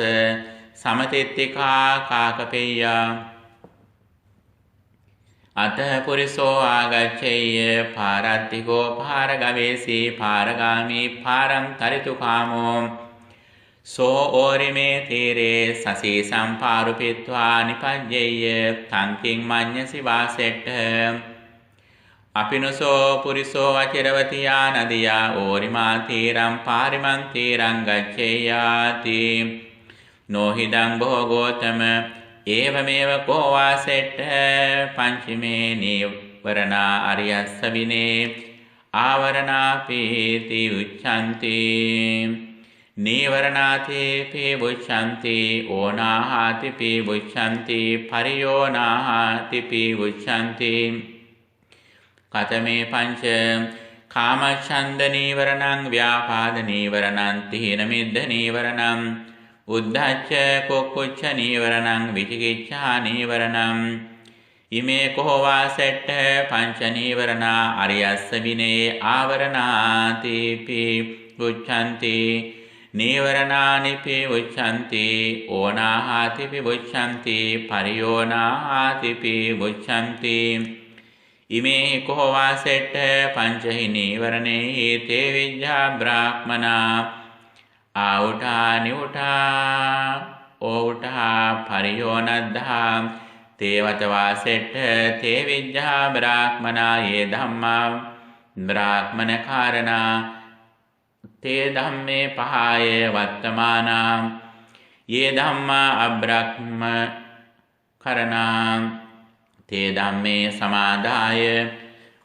සමතිත්තිකා කාකපේයා අත පුරිසෝ ආගච්ඡේය පාරත්තිකෝ පාරගවේසී පාරගාමී පාරන්තරිතු කාමෝ සෝ ඕරිමේ තීරේ සසී සම්පාරුපිත්වා නිපජ්ජේය තංකින් මඤ්ඤසි වාසෙට්ඨ අපිනුසෝ පුරිසෝ අචිරවතියා නදියා ඕරිමා තීරං පාරිමන් තීරං ගච්ඡේයාති නොහිදං භෝගෝතම ඒවමේව කෝ වාසෙට්ඨ පංචමේ නීවරණා අරියස්ස විනේ ආවරණාපීති උච්ඡන්ති නීවරණාතේපි උච්ඡන්ති ඕනාහාතිපි උච්ඡන්ති පරියෝනාහාතිපි උච්ඡන්ති කතමේ පංච කාමච්ඡන්ද නීවරණං ව්‍යාපාද නීවරණං තීන මිද්ධ නීවරණං උද්ධච්ච කුක්කුච්ච නීවරණං විචිකිච්ඡා නීවරණං ඉමේ කෝ වාසෙට්ඨ පංච නීවරණා අරියස්ස විනේ ආවරණාතිපි උච්ඡන්ති නීවරණානිපි උච්ඡන්ති ඕනාහාතිපි උච්ඡන්ති පරියෝනාහාතිපි උච්ඡන්ති ඉමේ කෝ වාසෙට්ඨ පංචහි නීවරණේහි තේ විඤ්ඤා බ්‍රාහ්මනා ආඋඨා නිඋඨා ඕඋඨා පරියෝනද්ධා තේවත වාසෙට්ඨ තේ විඤ්ඤා බ්‍රාහ්මනා යේ ධම්මා බ්‍රාහ්මන කාරණා තේ ධම්මේ පහය වත්තමානා යේ ධම්මා අබ්‍රහ්ම කරණා තේ ධම්මේ සමාදාය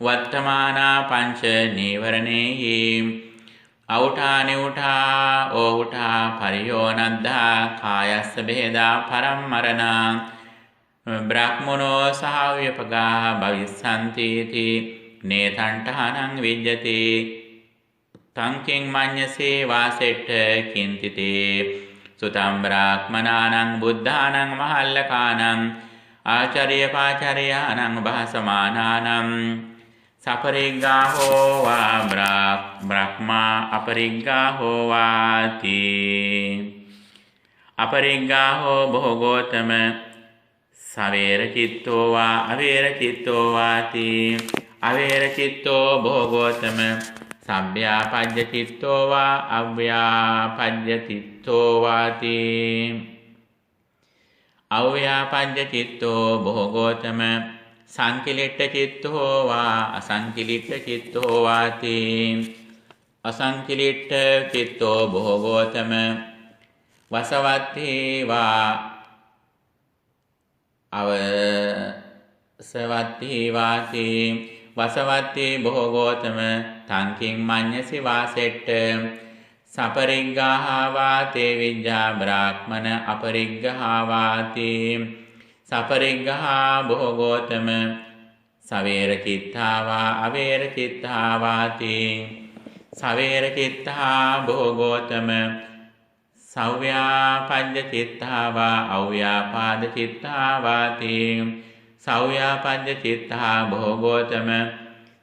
වත්තමානා පංච නීවරණේහි අවුඨා නිවුඨා ඕඨා පරියෝනද්ධා කායස්ස බෙහෙදා පරම්මරණා බ්‍රහ්මනෝ සහව්‍යපගා භවිස්සන්තිති නේතණ්ඨානං විජ්ජති තංකින් මඤ්ඤසේ වාසෙට්ඨ කින්තිතේ සුතං බ්‍රාහ්මනානං බුද්ධානං මහල්ලකානං ආචාර්ය පාචාර්යානං භාසමානානං සපරිග්ගාහෝ වා බ්‍රහ්මා අපරිග්ගාහෝ වාති අපරිග්ගාහෝ භෝගෝතම සවේර චිත්තෝ වා අවේර චිත්තෝ වාති අවේර චිත්තෝ භෝගෝතම සම්භ්‍යාපජ්ජ චිත්තෝ වා අව්‍යාපජ්ජ චිත්තෝ වාති අව්‍යාපජ්ජ චිත්තෝ භෝගෝතම සංකිලිට්ඨ චිත්තෝ වා අසංකිලිට්ඨ චිත්තෝ වාති අසංකිලිට්ඨ චිත්තෝ භෝගෝතම වසවත්ති වා අවසවත්ති වාති වසවත්ති භෝගෝතම තංකින් මඤ්ඤසි වාසෙට්ඨ සපරිග්ගාහා වාතේ විජ්ජා බ්‍රාහ්මන අපරිග්ගාහා වාති සපරිග්ගහා භෝගෝතම සවේර චිත්තා වා අවේර චිත්තා වාති සවේර චිත්තා භෝගෝතම සව්‍යාපජ්ජ චිත්තා වා අව්‍යාපාද චිත්තා වාති සව්‍යාපජ්ජ චිත්තා භෝගෝතම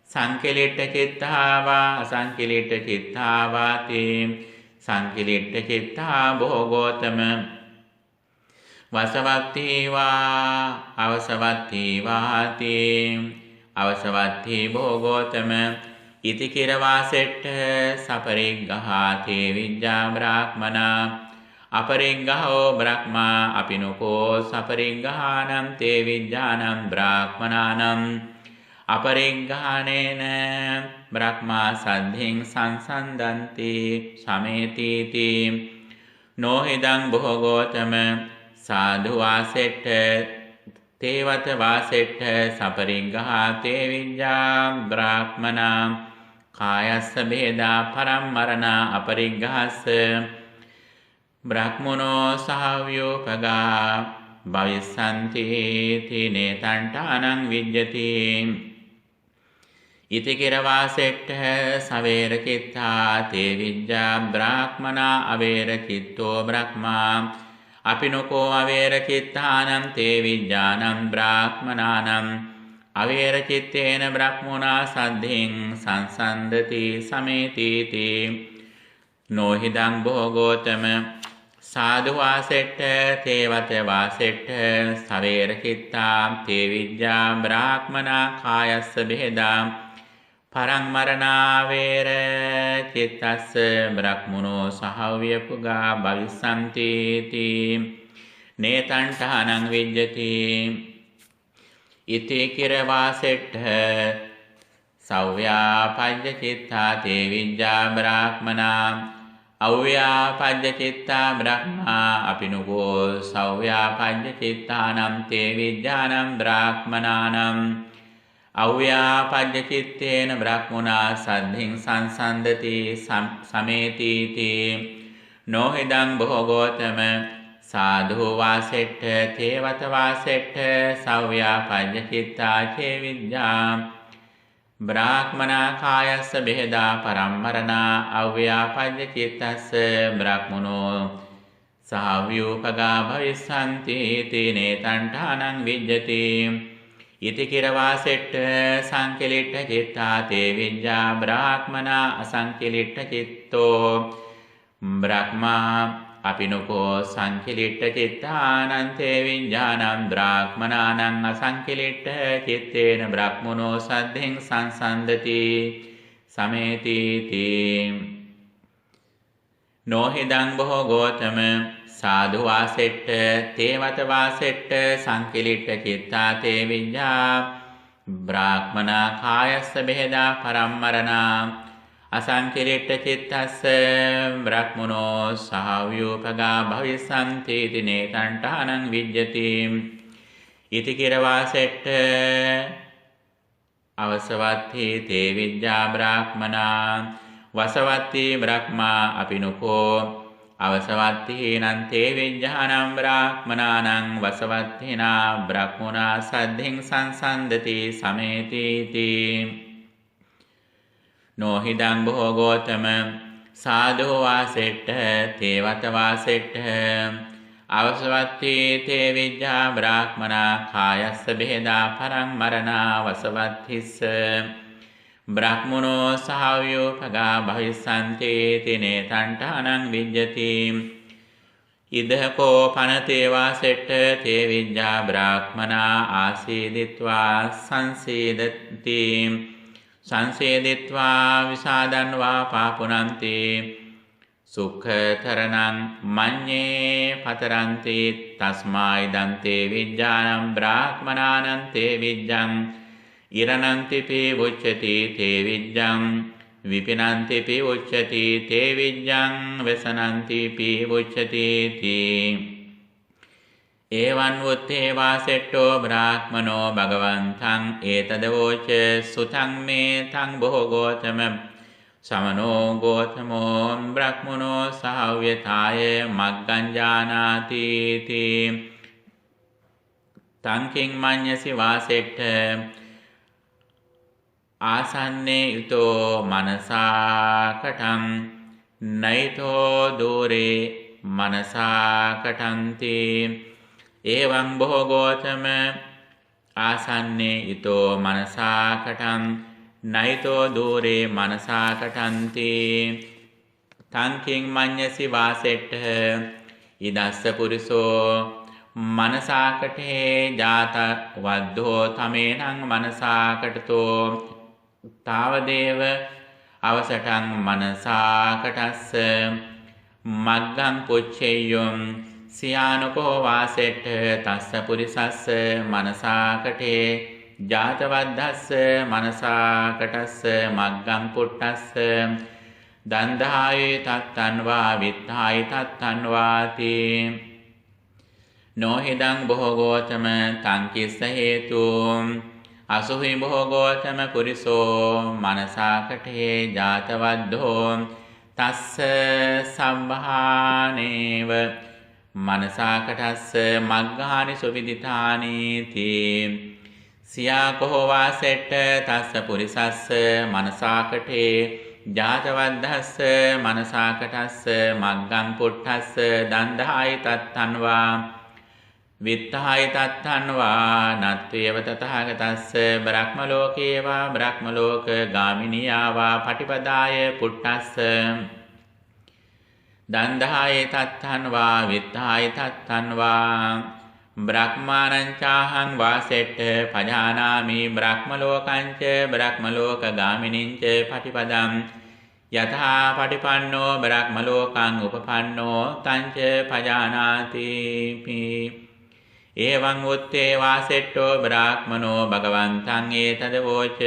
සංකිලිට්ඨ චිත්තා වා අසංකිලිට්ඨ චිත්තා වාති සංකිලිට්ඨ චිත්තා භෝගෝතම වසවත්ති වා අවසවත්ති වාති අවසවත්ති භෝගෝතම ඉති කිර වාසෙට්ඨ සපරිග්ගහා තේ විජ්ජා බ්‍රාහ්මනා අපරිග්ගහෝ බ්‍රහ්මා අපිනුකෝ සපරිග්ගහානම් තේ විජ්ජානම් බ්‍රාහ්මනානම් අපරිග්ගහණේන බ්‍රහ්මා සද්ධින් සංසන්දන්ති සමේතිති නොහිදං භෝගෝතම සාධු වාසෙට්ඨ තේවත වාසෙට්ඨ සපරිග්ගහා තේ විජ්ජා බ්‍රාහ්මනා කායස්ස බේදා පරම්මරණා අපරිග්ගහස්ස බ්‍රහ්මනෝ සහව්‍යෝපගා භවිස්සන්ති තිනේ තණ්ඨානං විජ්ජති ඉති කිර වාසෙට්ඨ සවේර චිත්තා තේ විජ්ජා බ්‍රාහ්මනා අවේර චිත්තෝ බ්‍රහ්මා අපිනුකෝ අවේර චිත්තානම් තේ විජ්ජානම් බ්‍රාහ්මනානම් අවේර චිත්තේන බ්‍රහ්මනා සද්ධින් සංසන්දති සමේතිති නොහිදං භෝගෝතම සාධු වාසෙට්ඨ තේවත වාසෙට්ඨ සවේර චිත්තා තේ විජ්ජා බ්‍රාහ්මනා කායස්ස බෙහෙදා පරම්මරණාවේර චිත්තස්ස බ්‍රහ්මනෝ සහව්‍යපුගා භවිස්සන්තිති නේතණ්ඨානං විජ්ජති ඉති කිර වාසෙට්ඨ සව්‍යාපජ්ජ චිත්තා තේ විජ්ජා බ්‍රාහ්මනා අව්‍යාපජ්ජ චිත්තා බ්‍රහ්මා අපිනුකෝ සව්‍යාපජ්ජ චිත්තානම් තේ විජ්ජානම් බ්‍රාහ්මනානම් අව්‍යාපජ්ජ චිත්තේන බ්‍රහ්මනා සද්ධින් සංසන්දති සමේතිති නොහිදං භෝගෝතම සාධු වාසෙට්ඨ තේවත වාසෙට්ඨ සව්‍යාපජ්ජ චිත්තා චේ විජ්ජා බ්‍රාහ්මනා කායස්ස බෙහෙදා පරම්මරණා අව්‍යාපජ්ජ චිත්තස්ස බ්‍රහ්මනෝ සහව්‍යෝපගා භවිස්සන්ති තිනේ තණ්ඨානං විජ්ජති ඉති කිර වාසෙට්ඨ සංකිලිට්ඨ චිත්තා තේ විජ්ජා බ්‍රාහ්මනා අසංකිලිට්ඨ චිත්තෝ බ්‍රහ්මා අපිනුකෝ සංකිලිට්ඨ චිත්තානං තේ විජ්ජානම් බ්‍රාහ්මනානං අසංකිලිට්ඨ චිත්තේන බ්‍රහ්මනෝ සද්ධින් සංසන්දති සමේතිති නොහිදං භෝගෝතම සාධු වාසෙට්ඨ තේවත වාසෙට්ඨ සංකිලිට්ඨ චිත්තා තේ විජ්ජා බ්‍රාහ්මනා කායස්ස බෙහෙදා පරම්මරණා අසංකිරිට්ඨ චිත්තස්ස බ්‍රහ්මනෝ සහව්‍යූපගා භවිස්සන්ති තිනේ තණ්ඨානං විජ්ජති ඉති කිරවාසෙට්ඨ අවසවත්ති තේ විද්‍යා බ්‍රාහ්මනා වසවත්ති බ්‍රහ්මා අපිනුකෝ අවසවත්ති නං තේ විජ්ජානං බ්‍රාහ්මනානං වසවත්තිනා බ්‍රහ්මුණා සද්ධින් සංසන්දති සමේතිති නොහිදං බොහෝ ගෝතම සාධෝ වාසෙට්ඨ තේවත වාසෙට්ඨ අවසවත්ති තේ විජ්ජා බ්‍රාහ්මනා කායස්ස බෙහෙදා පරං මරණා වසවත්තිස්ස බ්‍රහ්මනෝ සහව්‍යූපගා භවිස්සන්ති තිනේ තණ්ඨානං විජ්ජති ඉදකෝ පනතේ වාසෙට්ඨ තේ විජ්ජා බ්‍රාහ්මනා ආසීදිත්වා සංසීදති සංසේදිත්වා විසාදන් වා පාපුනන්ති සුඛතරණං මඤ්ඤේ පතරන්ති තස්මායි දන්තේ විජ්ජානං බ්‍රාහ්මනානං තේ විජ්ජං ඉරණන්ති පී උච්චති තේ විජ්ජං විපිනන්ති පී උච්චති තේ විජ්ජං වසනන්ති පී උච්චති තී එවං උත්තේ වාසෙට්ඨෝ බ්‍රාහ්මනෝ භගවන්තං ඒතදවෝච සුතං මේ තං බොහෝ ගෝතම සමනෝ ගෝතමෝ බ්‍රහ්මනෝ සහව්‍යතාය මග්ගං ජානාති තී තං කිං මඤ්ඤසි වාසෙට්ඨ ආසන්නේ යුතෝ මනසා කටං නයිතෝ දූරේ මනසා කටන්ති එවං බොහෝ ගෝතම ආසන්නේ යුතෝ මනසා කටං නයිතෝ දූරේ මනසා කටන්ති තං කිං මඤ්ඤසි වාසෙට්ඨ ඉදස්ස පුරිසෝ මනසා කටේ ජාත වද්ධෝ තමේනං මනසා කටතෝ තාවදේව අවසටං මනසා කටස්ස මග්ගං පුච්චෙය්‍යොම් සියානකෝ වාසෙට්ඨ තස්ස පුරිසස්ස මනසා කටේ ජාතවද්ධස්ස මනසා කටස්ස මග්ගං පුට්ටස්ස දන්දහායි තත්තන්වා විත්තායි තත්තන්වාති නොහිදං බොහෝ ගෝතම තං කිස්ස හේතු අසුහි බොහෝ ගෝතම පුරිසෝ මනසා කටේ ජාතවද්ධෝ තස්ස සම්භානේව මනසා කටස්ස මග්ගානි සුවිදිතානි තී සියා කෝ වාසෙට්ඨ තස්ස පුරිසස්ස මනසා කටේ ජාතවද්ධස්ස මනසා කටස්ස මග්ගං පුට්ඨස්ස දන්දහායි තත්තන්වා විත්තහායි තත්තන්වා නත්වේව තථාගතස්ස බ්‍රහ්මලෝකේවා බ්‍රහ්මලෝක ගාමිනියාවා පටිපදාය පුට්ඨස්ස දන්දහායි තත්තන්වා විත්තහායි තත්තන්වා බ්‍රහ්මානං චාහං වාසෙට්ඨ පජානාමි බ්‍රහ්මලෝකංච බ්‍රහ්මලෝක ගාමිනිංච පටිපදං යථා පටිපන්නෝ බ්‍රහ්මලෝකං උපපන්නෝ තංච පජානාති එවං උත්තේ වාසෙට්ඨෝ බ්‍රාහ්මනෝ භගවන්තං ඒතදවෝච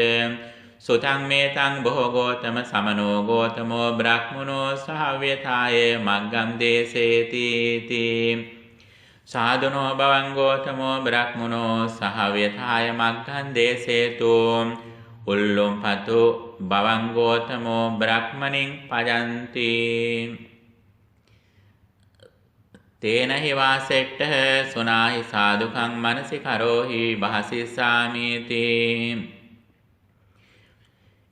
සුතං මේතං බොහෝ ගෝතම සමනෝ ගෝතමෝ බ්‍රහ්මනෝ සහව්‍යතාය මග්ගං දේසේති තී සාදුනෝ භවං ගෝතමෝ බ්‍රහ්මනෝ සහව්‍යතාය මග්ගං දේසේතු උල්ලුම්පතු භවං ගෝතමෝ බ්‍රහ්මනින් පජන්ති තේන හි වාසෙට්ඨ සුනාහි සාදුකං මනසි කරෝහි භාසිස්සාමීති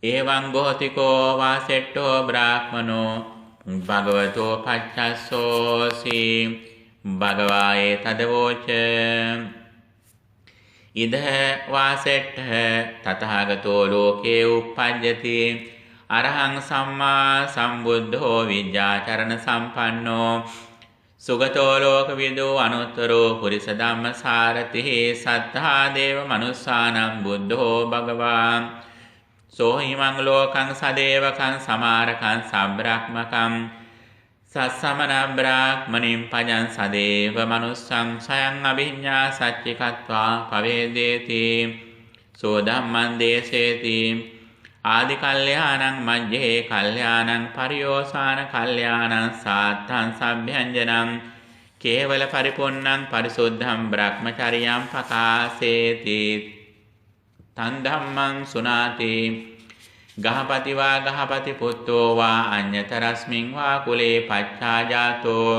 එවං බෝධිකෝ වාසෙට්ඨෝ බ්‍රාහ්මනෝ භගවතෝ පච්චස්සෝසි භගවායේ තදවෝච ඉද වාසෙට්ඨ තථාගතෝ ලෝකේ උප්පජ්ජති අරහං සම්මා සම්බුද්ධෝ විද්‍යාචරණ සම්පන්නෝ සුගතෝ ලෝකවිදු අනුත්තරෝ පුරිස ධම්මසාරති සත්තා දේව මනුස්සානම් බුද්ධෝ භගවා සෝහිමං ලෝකං සදේවකං සමාරකං සබ්‍රාහ්මකං සස්සමන බ්‍රාහ්මනින් පජං සදේව මනුස්සං සයං අභිඤ්ඤා සච්චිකත්වා පවේදේති සෝ ධම්මං දේසේති ආදි කල්යාණං මජ්ජේ කල්යාණං පරියෝසాన කල්යාණං සාත්තං සබ්භ්‍යංජනං කේවල පරිපූර්ණං පරිසුද්ධං බ්‍රහ්මචර්යං පකාසේති තන් ධම්මං සුනාති ගහපති වා ගහපති පුත්තෝ වා අඤ්ඤතරස්මින් වා කුලේ පච්ඡාජාතෝ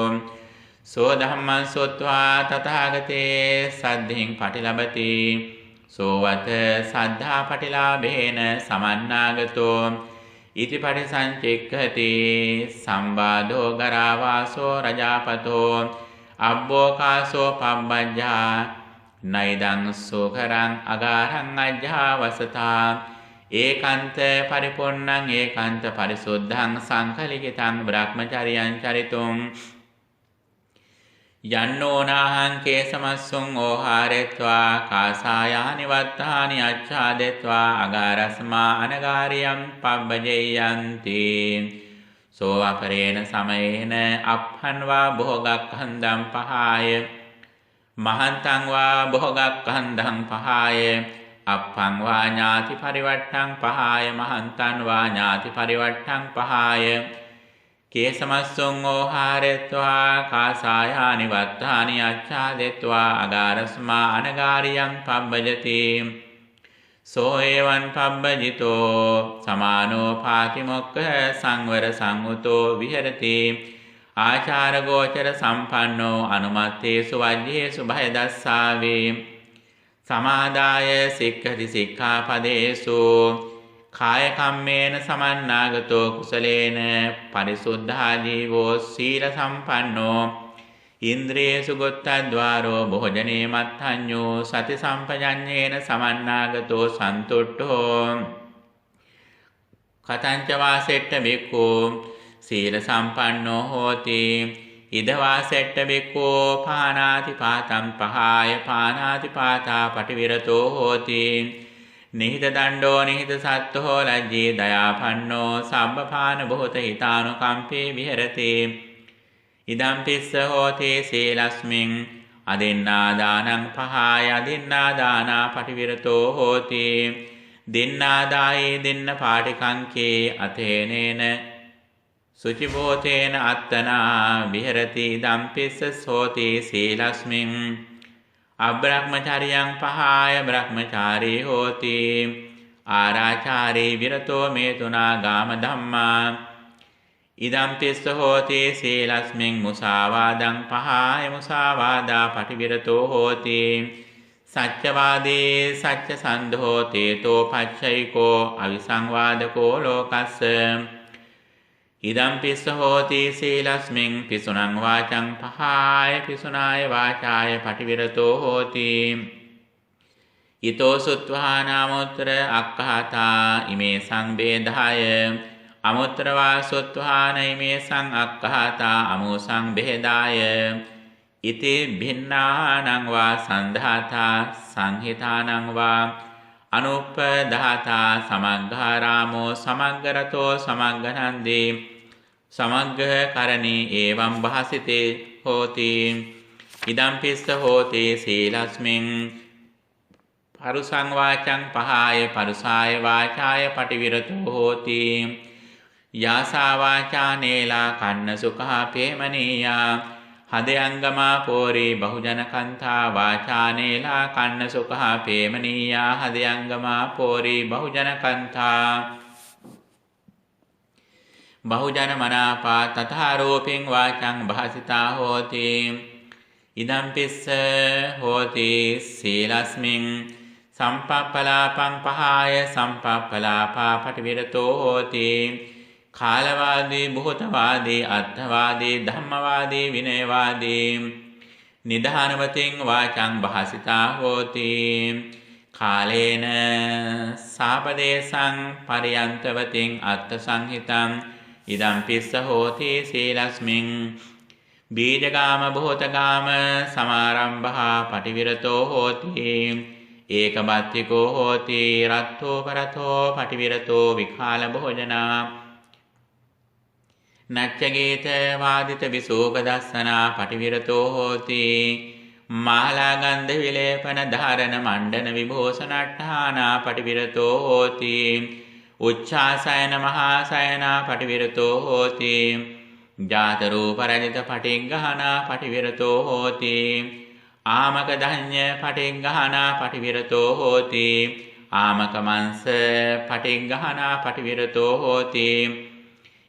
සෝ ධම්මං සොත්වා තථාගතේ සද්ධින් පටිලබති සෝවත සද්ධා පටිලාභේන සමන්නාගතෝ ඉති පටිසංචෙක්ඛති සම්බාධෝ ගරාවාසෝ රජාපතෝ අබ්බෝකාසෝ පබ්බජ්ජා නයිදං සෝකරං අගාරං අජ්ජා වසතා ඒකාන්ත පරිපූර්ණං ඒකාන්ත පරිසුද්ධං සංකලිකිතං බ්‍රහ්මචර්යං චරිතුං යන්නෝනාහං කේසමස්සුං ඕහාරෙත්වා කාසායානි වත්තානි අච්ඡාදෙත්වා අගාරස්මා අනගාරියම් පබ්බජෙය්‍යන්ති සෝ අපරේණ සමයේන අප්පන්වා භෝගක්ඛන්දං පහාය මහන්තං වා භෝගක්ඛන්දං පහාය අප්පං වා ඥාති පරිවට්ටං පහාය මහන්තං වා ඥාති පරිවට්ටං පහාය කේසමස්සුං ඕහාරෙත්වා කාසායානි වත්තානි අච්ඡාදෙත්වා අගාරස්මා අනගාරියං පබ්බජති සෝ එවං පබ්බජිතෝ සමානෝ පාතිමොක්ඛ සංවර සංවුතෝ විහෙරති ආචාර ගෝචර සම්පන්නෝ අනුමත්තේසු වජ්ජේසු භය දස්සාවේ සමාදාය සික්ඛති සික්ඛාපදේසු කාය කම්මේන සමන්නාගතෝ කුසලේන පරිසුද්ධා ජීවෝ සීල සම්පන්නෝ ඉන්ද්‍රියේසු ගොත්තද්වාරෝ භෝජනේ මත්ථඤ්ඤෝ සති සම්පජඤ්ඤේන සමන්නාගතෝ සන්තුට්ඨෝ කතංච වාසෙට්ඨ බික්ඛෝ සීල සම්පන්නෝ හෝති ඉද වාසෙට්ඨ බික්ඛෝ පානාති පාතං පහාය පානාති පාතා පටිවිරතෝ හෝති නිහිත දණ්ඩෝ නිහිත සත්තෝ ලජ්ජී දයාපන්නෝ සබ්බපාන බොහෝත හිතානුකම්පේ විහෙරති ඉදම් පිස්ස හෝති සීලස්මින් අදින්නා දානං පහාය අදින්නා දානා පටිවිරතෝ හෝති දින්නාදායේ දින්න පාටිකංකේ අතේනේන සුචිභෝතේන අත්තනා විහෙරති ඉදම් පිස්ස හෝති සීලස්මින් අබ්‍රහ්මචාරියං පහාය බ්‍රහ්මචාරී හෝති ආරාචාරී විරතෝ මේ තුනා ගාම ධම්මා ඉදම් තිස්ස හෝති සීලස්මින් මුසාවාදං පහාය මුසාවාදා පටිවිරතෝ හෝති සච්චවාදී සච්ච සන්ධෝ තේතෝ පච්චයිකෝ අවිසංවාදකෝ ලෝකස්ස ඉදම් පිස්ස හෝති සීලස්මින් පිසුනං වාචං පහාය පිසුනාය වාචාය පටිවිරතෝ හෝති ඊතෝ සුත්වා නාමෝත්තර අක්ඛාතා ඉමේ සංවේදාය අමුත්‍ර වා සුත්වාන ඉමේ සං අක්ඛාතා අමෝ සංවේදාය ඉති භින්නානං වා සන්ධාතා සංහිතානං වා අනුප්පදාතා සමග්ගාරාමෝ සමග්ගරතෝ සමග්ගනන්දී සමග්ග කරණී එවං භාසිතේ හෝති ඉදම් පිස්ස හෝති සීලස්මින් පරුසං වාචං පහාය පරුසාය වාචාය පටිවිරතෝ හෝති යාසා වාචා නේලා කන්න සුඛා පේමනීයා හදයංගමා පෝරී බහුජන කන්තා වාචානේලා කන්න සුඛා පේමනීයා හදයංගමා පෝරී බහුජන කන්තා බහුජන මනාපා තථාරෝපින් වාචං භාසිතා හෝති ඉදම් පිස්ස හෝති සීලස්මින් සම්පප්පලාපං පහාය සම්පප්පලාපා පටිවිරතෝ හෝති කාලවාදී භූතවාදී අර්ථවාදී ධම්මවාදී විනයවාදී නිධානවතින් වාචං භාසිතා හෝති කාලේන සාපදේශං පරියන්තවතින් අර්ථ සංහිතං ඉදම් පිස්ස හෝති සීලස්මින් බීජගාම භූතගාම සමාරම්භා පටිවිරතෝ හෝති ඒකබත්තිකෝ හෝති රත්තෝ පරතෝ පටිවිරතෝ විකාල භෝජනා නච්චගීත වාදිත විසෝක දස්සනා පටිවිරතෝ හෝති මාලාගන්ධ විලේපන ධාරණ මණ්ඩන විභෝසනට්ඨානා පටිවිරතෝ හෝති උච්ඡාසයන මහාසයනා පටිවිරතෝ හෝති ජාත රූප රජිත පටිග්ගහනා පටිවිරතෝ හෝති ආමක ධඤ්ඤ පටිග්ගහනා පටිවිරතෝ හෝති ආමක මංස පටිග්ගහනා පටිවිරතෝ හෝති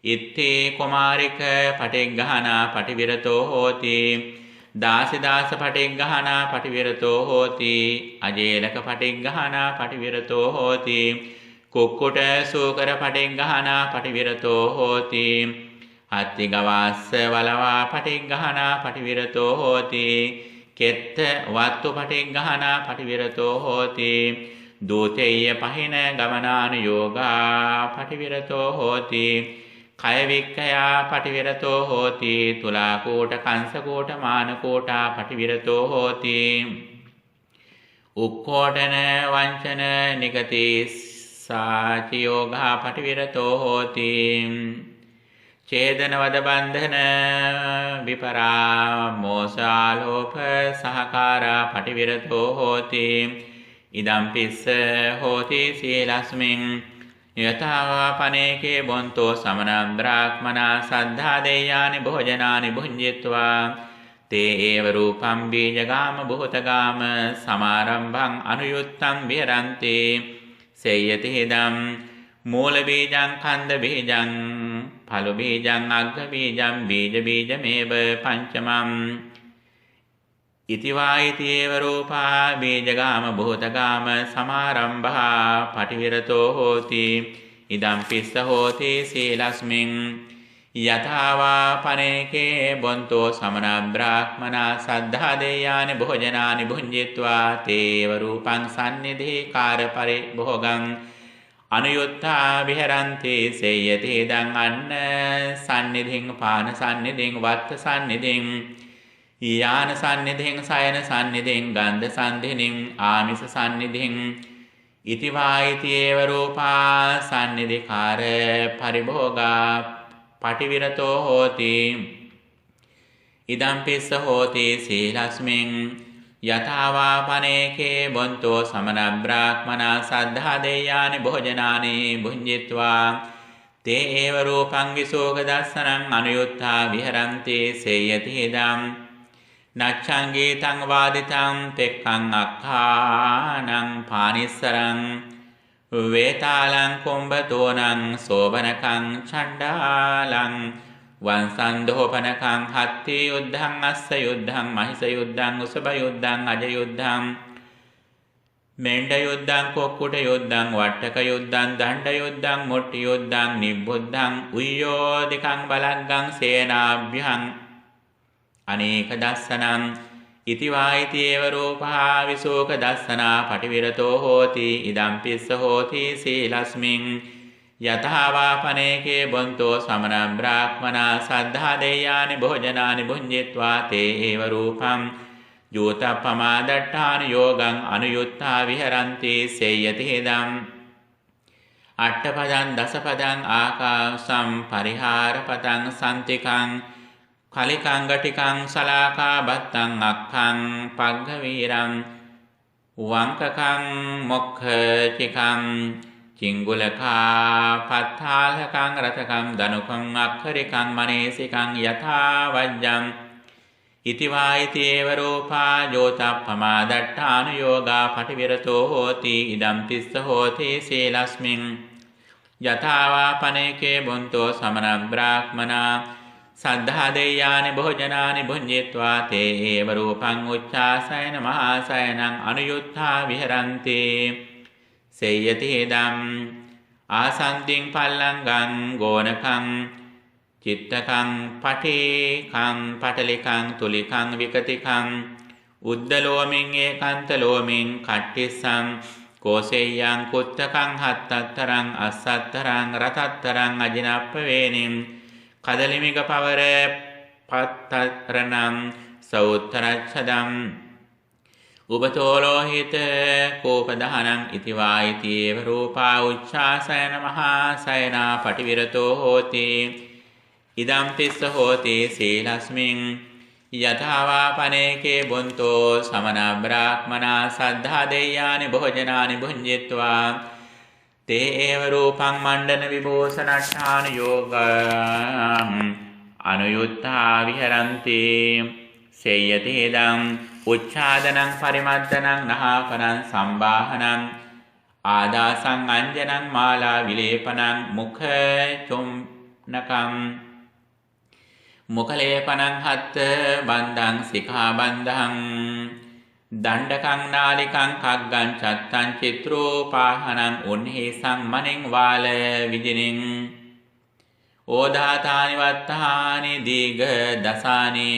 ඉත්තේ කුමාරික පටිග්ගහනා පටිවිරතෝ හෝති දාසිදාස පටිග්ගහනා පටිවිරතෝ හෝති අජේලක පටිග්ගහනා පටිවිරතෝ හෝති කුක්කුට සූකර පටිග්ගහනා පටිවිරතෝ හෝති අත්ති ගවාස්ස වලවා පටිග්ගහනා පටිවිරතෝ හෝති කෙත්ත වත්තු පටිග්ගහනා පටිවිරතෝ හෝති දූතේය පහින ගමනානුයෝගා පටිවිරතෝ හෝති කය වික්ඛයා පටිවිරතෝ හෝති තුලාකූට කංසකූට මානකූටා පටිවිරතෝ හෝති උක්කෝටන වංචන නිගති සාචියෝගා පටිවිරතෝ හෝති ඡේදන වද බන්ධන විපරාමෝසාලෝප සහකාරා පටිවිරතෝ හෝති ඉදම්පිස්ස හෝති සීලස්මින් යථාවා පනේකේ බොන්තෝ සමනං බ්‍රාහ්මනා සද්ධා දෙයානි භෝජනානි භුඤ්ජිත්වා තේ ඒව රූපං බීජගාම භූතගාම සමාරම්භං අනුයුත්තං විහරන්ති සේයති හිදම් මූල බීජං කන්ද බීජං ඵල බීජං අග්ග බීජං බීජ බීජමේව පංචමං ඉතිවායිති ඒව රූපා බීජගාම භූතගාම සමාරම්භා පටිවිරතෝ හෝති ඉදම් පිස්ස හෝති සීලස්මින් යථාවා පනේකේ බොන්තෝ සමන බ්‍රාහ්මනා සද්ධා දේයානි භෝජනානි භුඤ්ජිත්වා තේව රූපං සන්නිධි කාර පරිභෝගං අනුයුත්තා විහරන්ති සේයති දං අන්න සන්නිධින් පාන සන්නිධින් වත්ත සන්නිධින් යාන සන්නිධින් සයන සන්නිධින් ගන්ධ සන්නිධින් ආමිස සන්නිධින් ඉතිවායිති ඒව රූපා සන්නිධිකාර පරිභෝගා පටිවිරතෝ හෝති ඉදම් පිස්ස හෝති සීලස්මින් යථාවා පනේකේ බොන්තෝ සමන බ්‍රාහ්මනා සද්ධා දේයානි භෝජනානි භුඤ්ජිත්වා තේ ඒව රූපං විසෝක දස්සනං අනුයුත්තා විහරන්ති සේයති හිදම් නච්ඡංගීතං වාදිතං තෙක්ඛං අක්ඛානං පානිස්සරං වේතාලං කුම්භතෝනං සෝබනකං ඡණ්ඩාලං වංසන්දෝපනකං හත්ති යුද්ධං අස්ස යුද්ධං මහිස යුද්ධං උසබ යුද්ධං අජ යුද්ධං මෙණ්ඩ යුද්ධං කොක්කුට යුද්ධං වට්ටක යුද්ධං දණ්ඩ යුද්ධං මුට්ටි යුද්ධං නිබ්බුද්ධං උය්‍යෝදිකං බලග්ගං සේනාභ්‍යං අනේක දස්සනං ඉතිවායිති ඒව රූපා විසෝක දස්සනා පටිවිරතෝ හෝති ඉදම් පිස්ස හෝති සීලස්මින් යථාවා පනේකේ බොන්තෝ සමන බ්‍රාහ්මනා සද්ධා දේයානි භෝජනානි භුඤ්ජිත්වා තේ ඒව රූපං යෝතප්පමාදට්ඨාන යෝගං අනුයුත්තා විහරන්ති සේයති හිදම් අට්ඨපදං දසපදං ආකාසම් පරිහාරපතං සම්තිකං කලිකං ගටිකං සලාකා බත්තං අක්ඛං පග්ගවීරං වංකකං මොක්ඛචිකං චිංගුලකා පත්තාලකං රතකං දනුකං අක්ඛරිකං මනේසිකං යථා වජ්ජං ඉතිවායිති ඒව රූපා යෝතප්පමාදට්ඨාන යෝගා පටිවිරතෝ හෝති ඉදම් තිස්ස හෝති සීලස්මින් යථාවා පනේකේ බොන්තෝ සමන බ්‍රාහ්මනා සද්ධා දේයානි භෝජනානි භුඤ්ජිත්වා තේ ඒව රූපං උච්ඡාසයන මහාසයනං අනුයුත්තා විහරන්ති සේයති හිදම් ආසන්තිං පල්ලංගං ගෝනකං චිත්තකං පටිකං පටලිකං තුලිකං විකතිකං උද්දලෝමින් ඒකාන්තලෝමින් කට්ටිස්සං කෝසෙය්‍යං කුත්තකං හත්තතරං අස්සතරං රතතරං අජිනප්ප වේනින් කදලිමික පවර පත්තරණං සෞත්තරච්ඡදං උබතෝලෝහිත කෝපදහනං ඉතිවායිති ඒව රූපා උච්ඡාසයන මහාසයනා පටිවිරතෝ හෝති ඉදම් තිස්ස හෝති සීලස්මින් යථාවා පනේකේ බොන්තෝ සමන බ්‍රාහ්මනා සද්ධා දේයානි භෝජනානි භුඤ්ජිත්වා තේ ඒව රූපං මණ්ඩන විභූෂණට්ඨාන යෝගං අනුයුත්තා විහරಂತಿ සේයති ඉදං උච්ඡාදනං පරිමද්දනං නහාපනං සම්බාහනං ආදාසං අංජනං මාලා විලේපනං මුඛ චුම්නකං මුඛලේපනං හත්ත බන්ධං සිඛා බන්ධං දණ්ඩකං නාලිකං කග්ගං චත්තං චිත්‍රෝපාහනං උන්හිසං මනෙන් වාල විජිනින් ඕදාතානි වත්තානි දීඝ දසානි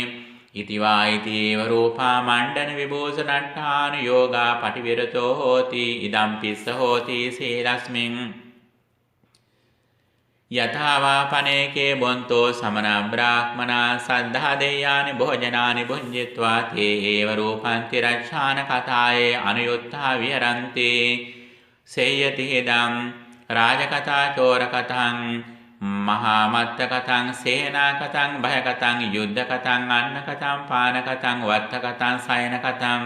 ඉතිවා ඉතිව රූපා මණ්ඩන විභූෂණට්ඨාන යෝගා පටිවිරතෝ හෝති ඉදම් පිස්ස හෝති සීලස්මින් යථාවා පනේකේ බොන්තෝ සමන බ්‍රාහ්මනා සද්ධා දෙයානි භෝජනානි භුඤ්ජිත්වා තේ ඒව රූපං තිරච්ඡාන කතායේ අනුයුත්තා විහරಂತಿ සේයති හිදං රාජකතා චෝර කතං මහා මත්ත කතං සේනා කතං භය කතං යුද්ධ කතං අන්න කතං පාන කතං වත්ත කතං සයන කතං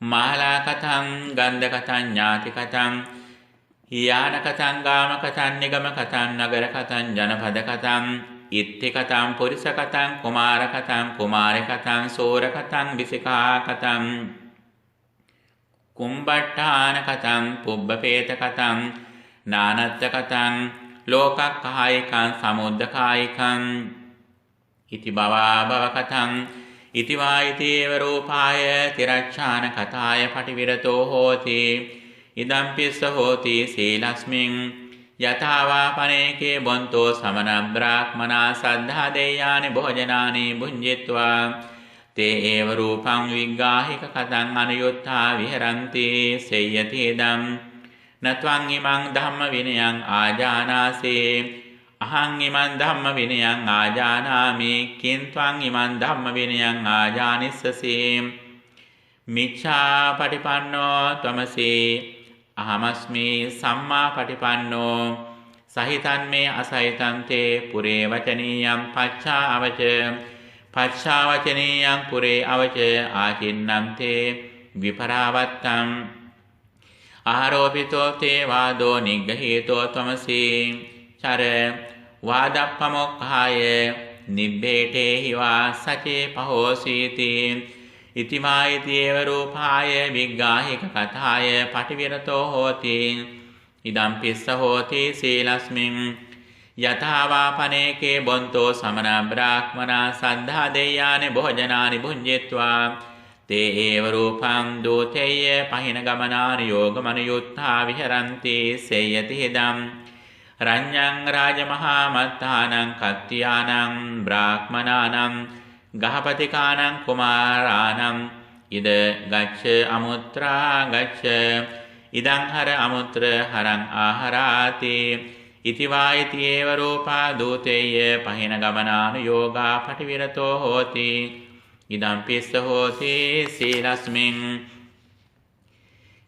මාලා කතං ගන්ධ කතං ඥාති කතං යාන කතං ගාම කතං නිගම කතං නගර කතං ජනපද කතං ඉත්ති කතං පුරිස කතං කුමාර කතං කුමාරි කතං සෝර කතං විසිකා කතං කුම්බට්ඨාන කතං පුබ්බපේත කතං නානත්ත කතං ලෝකක්ඛායිකං සමුද්දකායිකං ඉති භවා භව කතං ඉති වායිතේව රූපාය තිරච්ඡාන කතාය පටිවිරතෝ හෝති ඉදම් පිස්ස හෝති සීලස්මින් යථාවා පනේකේ බොන්තෝ සමන බ්‍රාහ්මනා සද්ධා දෙයානි භෝජනානි භුඤ්ජිත්වා තේ ඒව රූපං විග්ගාහික කතං අනුයුත්තා විහරಂತಿ සේයති ඉදම් නත්වං ඉමං ධම්ම විනයං ආජානාසේ අහං ඉමං ධම්ම විනයං ආජානාමි කින්ත්වං ඉමං ධම්ම විනයං ආජානිස්සසේ මිච්ඡා පටිපන්නෝ ත්වමසේ අහමස්මි සම්මා පටිපන්නෝ සහිතන් මේ අසහිතන් තේ පුරේ වචනීයං පච්ඡා අවච පච්ඡා වචනීයං පුරේ අවච ආචින්නම් තේ විපරාවත්තං ආරෝපිතෝ තේ වාදෝ නිග්ගහීතෝ ත්වමසී චර වාදප්පමොක්ඛාය නිබ්බේටේ හිවා සචේ පහෝසීති ඉතිමායිතේව රූපාය විග්ගාහික කතාය පටිවිරතෝ හෝති ඉදම් පිස්ස හෝති සීලස්මින් යථාවා පනේකේ බොන්තෝ සමන බ්‍රාහ්මනා සද්ධා දෙයානි භෝජනානි භුඤ්ජිත්වා තේ ඒව රූපං දූතේය පහින ගමනානි යෝගමනුයුත්තා විහරಂತಿ සේයති හිදම් රඤ්ඤං රාජමහා මත්තානං කත්තියානං බ්‍රාහ්මනානං ගහපතිකානං කුමාරානං ඉද ගච්ඡ අමුත්‍රා ගච්ඡ ඉදං හර අමුත්‍ර හරං ආහාරාති ඉති වායිති ඒව රූපා දූතේය පහින ගමනානු යෝගා පටිවිරතෝ හෝති ඉදම් පිස්ස හෝති සීලස්මින්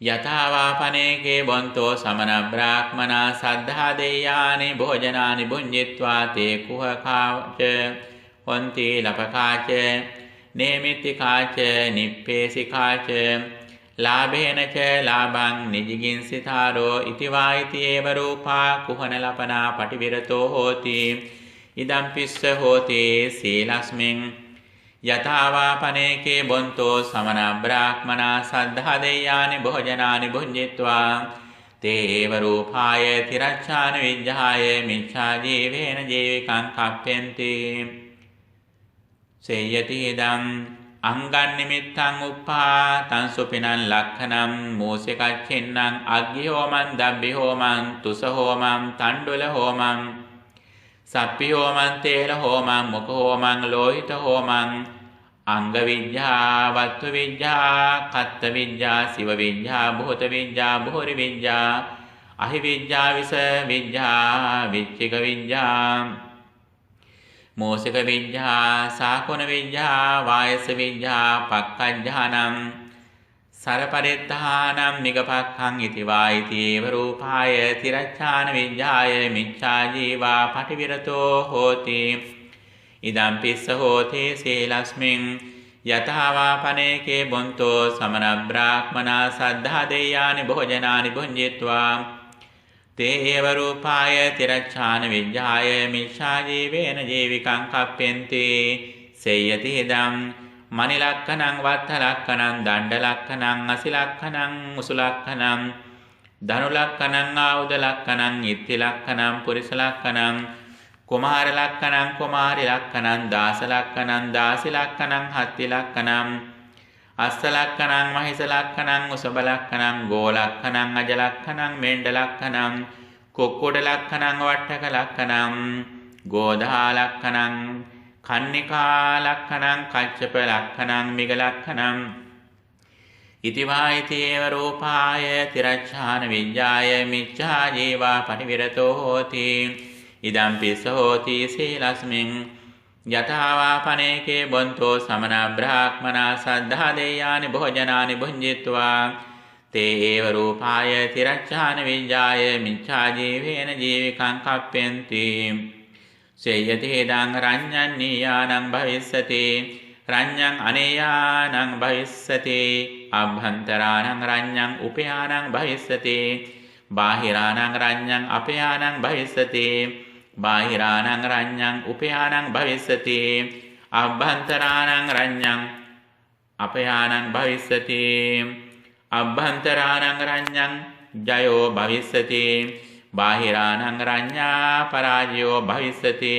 යථාවා පනේකේ බොන්තෝ සමන බ්‍රාහ්මනා සද්ධා දෙයානි භෝජනානි භුඤ්ජිත්වා තේ කුහකාච හොන්ති ලපකාච නේමිත්තිකාච නිප්පේසිකාච ලාභේන ච ලාභං නිජිගින්සිතාරෝ ඉති වායිති ඒව රූපා කුහන ලපනා පටිවිරතෝ හෝති ඉදම් පිස්ස හෝති සීලස්මින් යථාවා පනේකේ බොන්තෝ සමන බ්‍රාහ්මනා සද්ධා දෙයානි භෝජනානි භුඤ්ජිත්වා තේ ඒව රූපාය තිරච්ඡාන විජ්ජාය මිච්ඡා ජීවේන ජීවිකං කප්පෙන්ති සේයති ඉදං අංගන් නිමිත්තං උප්පා තං සුපිනං ලක්ඛණං මෝසකච්චින්නං අග්ගි හෝමං දබ්බි හෝමං තුස හෝමං තණ්ඩුල හෝමං සප්පි හෝමං තේල හෝමං මුඛ හෝමං ලෝහිත හෝමං අංග විජ්ජා වත්තු විජ්ජා කත්ත විජ්ජා සිව විජ්ජා භූත විජ්ජා භූරි විජ්ජා අහි විජ්ජා විස විජ්ජා විච්චික විජ්ජා මෝසික විජ්ජා සාකුණ විජ්ජා වායස විජ්ජා පක්ඛඥානං සරපරිත්තානම් මිගපක්ඛං ඉති වායිති ඒව රූපාය තිරච්ඡාන විජ්ජාය මිච්ඡා ජීවා පටිවිරතෝ හෝති ඉදම් පිස්ස හෝති සීලස්මින් යථාවාපනේකේ බොන්තෝ සමන බ්‍රාහ්මනා සද්ධා දෙයානි භෝජනානි භුඤ්ජිත්වා තේ ඒව රූපාය තිරච්ඡාන විඤ්ඤාය මිච්ඡා ජීවේන ජීවිකං කප්පෙන්ති සේයති හිදම් මනිලක්ඛනං වත්තලක්ඛනං දණ්ඩලක්ඛනං අසිලක්ඛනං මුසුලක්ඛනං ධනුලක්ඛනං ආයුධලක්ඛනං ඉත්තිලක්ඛනං පුරිසලක්ඛනං කුමාරලක්ඛනං කුමාරිලක්ඛනං දාසලක්ඛනං දාසිලක්ඛනං හත්තිලක්ඛනං අස්සලක්ඛනං මහිසලක්ඛනං උසබලක්ඛනං ගෝලක්ඛනං අජලක්ඛනං මෙණ්ඩලක්ඛනං කුක්කුඩලක්ඛනං වට්ටකලක්ඛනං ගෝධාලක්ඛනං කන්නිකාලක්ඛනං කච්චපලක්ඛනං මිගලක්ඛනං ඉතිවායිති ඒව රූපාය තිරච්ඡාන විඤ්ඤාය මිච්ඡා ජීවා පටිවිරතෝ හෝති ඉදම් පිස්ස හෝති සීලස්මින් යථාවාපනේකේ බොන්තෝ සමන බ්‍රාහ්මනා සද්ධා දෙයානි භෝජනානි භුඤ්ජිත්වා තේ ඒව රූපාය තිරච්ඡාන විඤ්ඤාය මිච්ඡා ජීවේන ජීවිකං කප්පෙන්ති සේයති හේදං රඤ්ඤං නීයානං භවිස්සති රඤ්ඤං අනේයානං භවිස්සති අභ්‍යන්තරානං රඤ්ඤං උපයානං භවිස්සති බාහිරානං රඤ්ඤං අපයානං භවිස්සති බාහිරානං රඤ්ඤං උපයානං භවිස්සති අභ්‍යන්තරානං රඤ්ඤං අපයානං භවිස්සති අභ්‍යන්තරානං රඤ්ඤං ජයෝ භවිස්සති බාහිරානං රඤ්ඤා පරාජයෝ භවිස්සති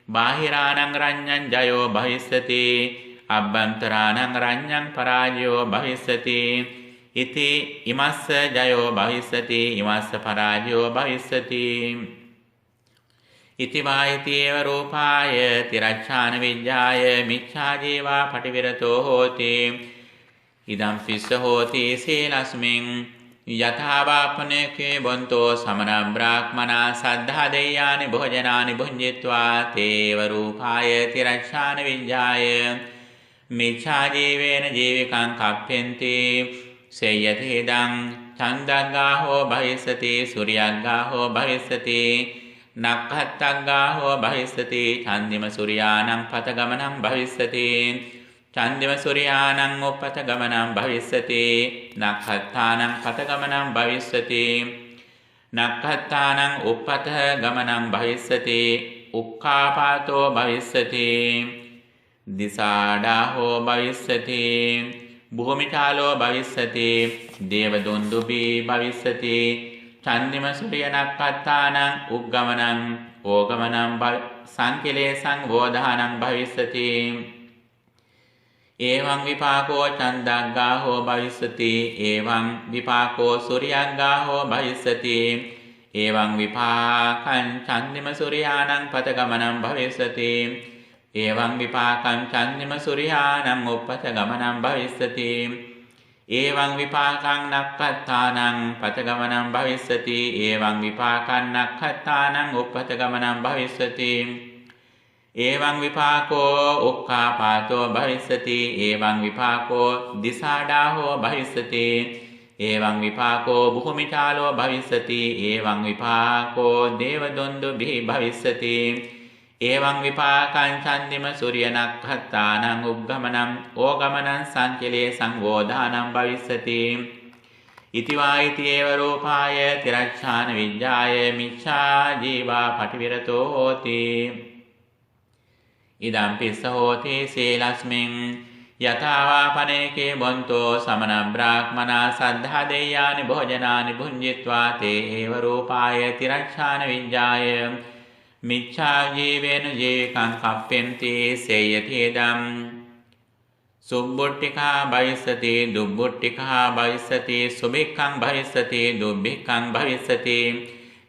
බාහිරානං රඤ්ඤං ජයෝ භවිස්සති අභ්‍යන්තරානං රඤ්ඤං පරාජයෝ භවිස්සති ඉති ඉමස්ස ජයෝ භවිස්සති ඉමස්ස පරාජයෝ භවිස්සති ඉති වායිති ඒව රූපාය තිරච්ඡාන විඤ්ඤාය මිච්ඡා ජීවා පටිවිරතෝ හෝති ඉදම් පිස්ස හෝති සීලස්මින් යථාවාපනේකේ බොන්තෝ සමන බ්‍රාහ්මනා සද්ධා දෙයානි භෝජනානි භුඤ්ජිත්වා තේව රූපාය තිරච්ඡාන විඤ්ඤාය මිච්ඡා ජීවේන ජීවිකං කප්පෙන්ති සේයති හිදං චන්දග්ගාහෝ භවිස්සති සූර්යග්ගාහෝ භවිස්සති නක්ඛත්තග්ගාහෝ භවිස්සති චන්දිම සූර්යානං පතගමනං භවිස්සති චන්දිම සූර්යානං උප්පතගමනං භවිස්සති නක්ඛත්තානං පතගමනං භවිස්සති නක්ඛත්තානං උප්පතගමනං භවිස්සති උක්ඛාපාතෝ භවිස්සති දිසාඩාහෝ භවිස්සති භූමිචාලෝ භවිස්සති දේවදුන්දුබී භවිස්සති චන්දිම සූර්ය නක්ඛත්තානං උග්ගමනං ඕගමනං සංකිලේසං වෝධානං භවිස්සති එවං විපාකෝ චන්දග්ගාහෝ භවිස්සති එවං විපාකෝ සූර්යග්ගාහෝ භවිස්සති එවං විපාකං චන්දිම සූර්යානං පතගමනං භවිස්සති එවං විපාකං චන්දිම සූර්යානං උප්පතගමනං භවිස්සති එවං විපාකං නක්ඛත්තානං පතගමනං භවිස්සති එවං විපාකං නක්ඛත්තානං උප්පතගමනං භවිස්සති එවං විපාකෝ උක්ඛාපාතෝ භවිස්සති එවං විපාකෝ දිසාඩාහෝ භවිස්සති එවං විපාකෝ භූමිචාලෝ භවිස්සති එවං විපාකෝ දේවදොන්දුභි භවිස්සති එවං විපාකං චන්දිම සූර්ය නක්ඛත්තානං උග්ගමනං ඕගමනං සංකිලේසං වෝධානං භවිස්සති ඉති වායිති ඒව රූපාය තිරච්ඡාන විඤ්ඤාය මිච්ඡා ජීවා පටිවිරතෝ හෝති ඉදම් පිස්ස හෝති සීලස්මින් යථාවාපනේකේ බොන්තෝ සමන බ්‍රාහ්මනා සද්ධා දෙයානි භෝජනානි භුඤ්ජිත්වා තේ ඒව රූපාය තිරච්ඡාන විඤ්ඤාය මිච්ඡා ජීවේන ජීවිකං කප්පෙන්ති සේයති ඉදම් සුබ්බුට්ටිකා භවිස්සති දුබ්බුට්ටිකා භවිස්සති සුභික්ඛං භවිස්සති දුබ්බික්ඛං භවිස්සති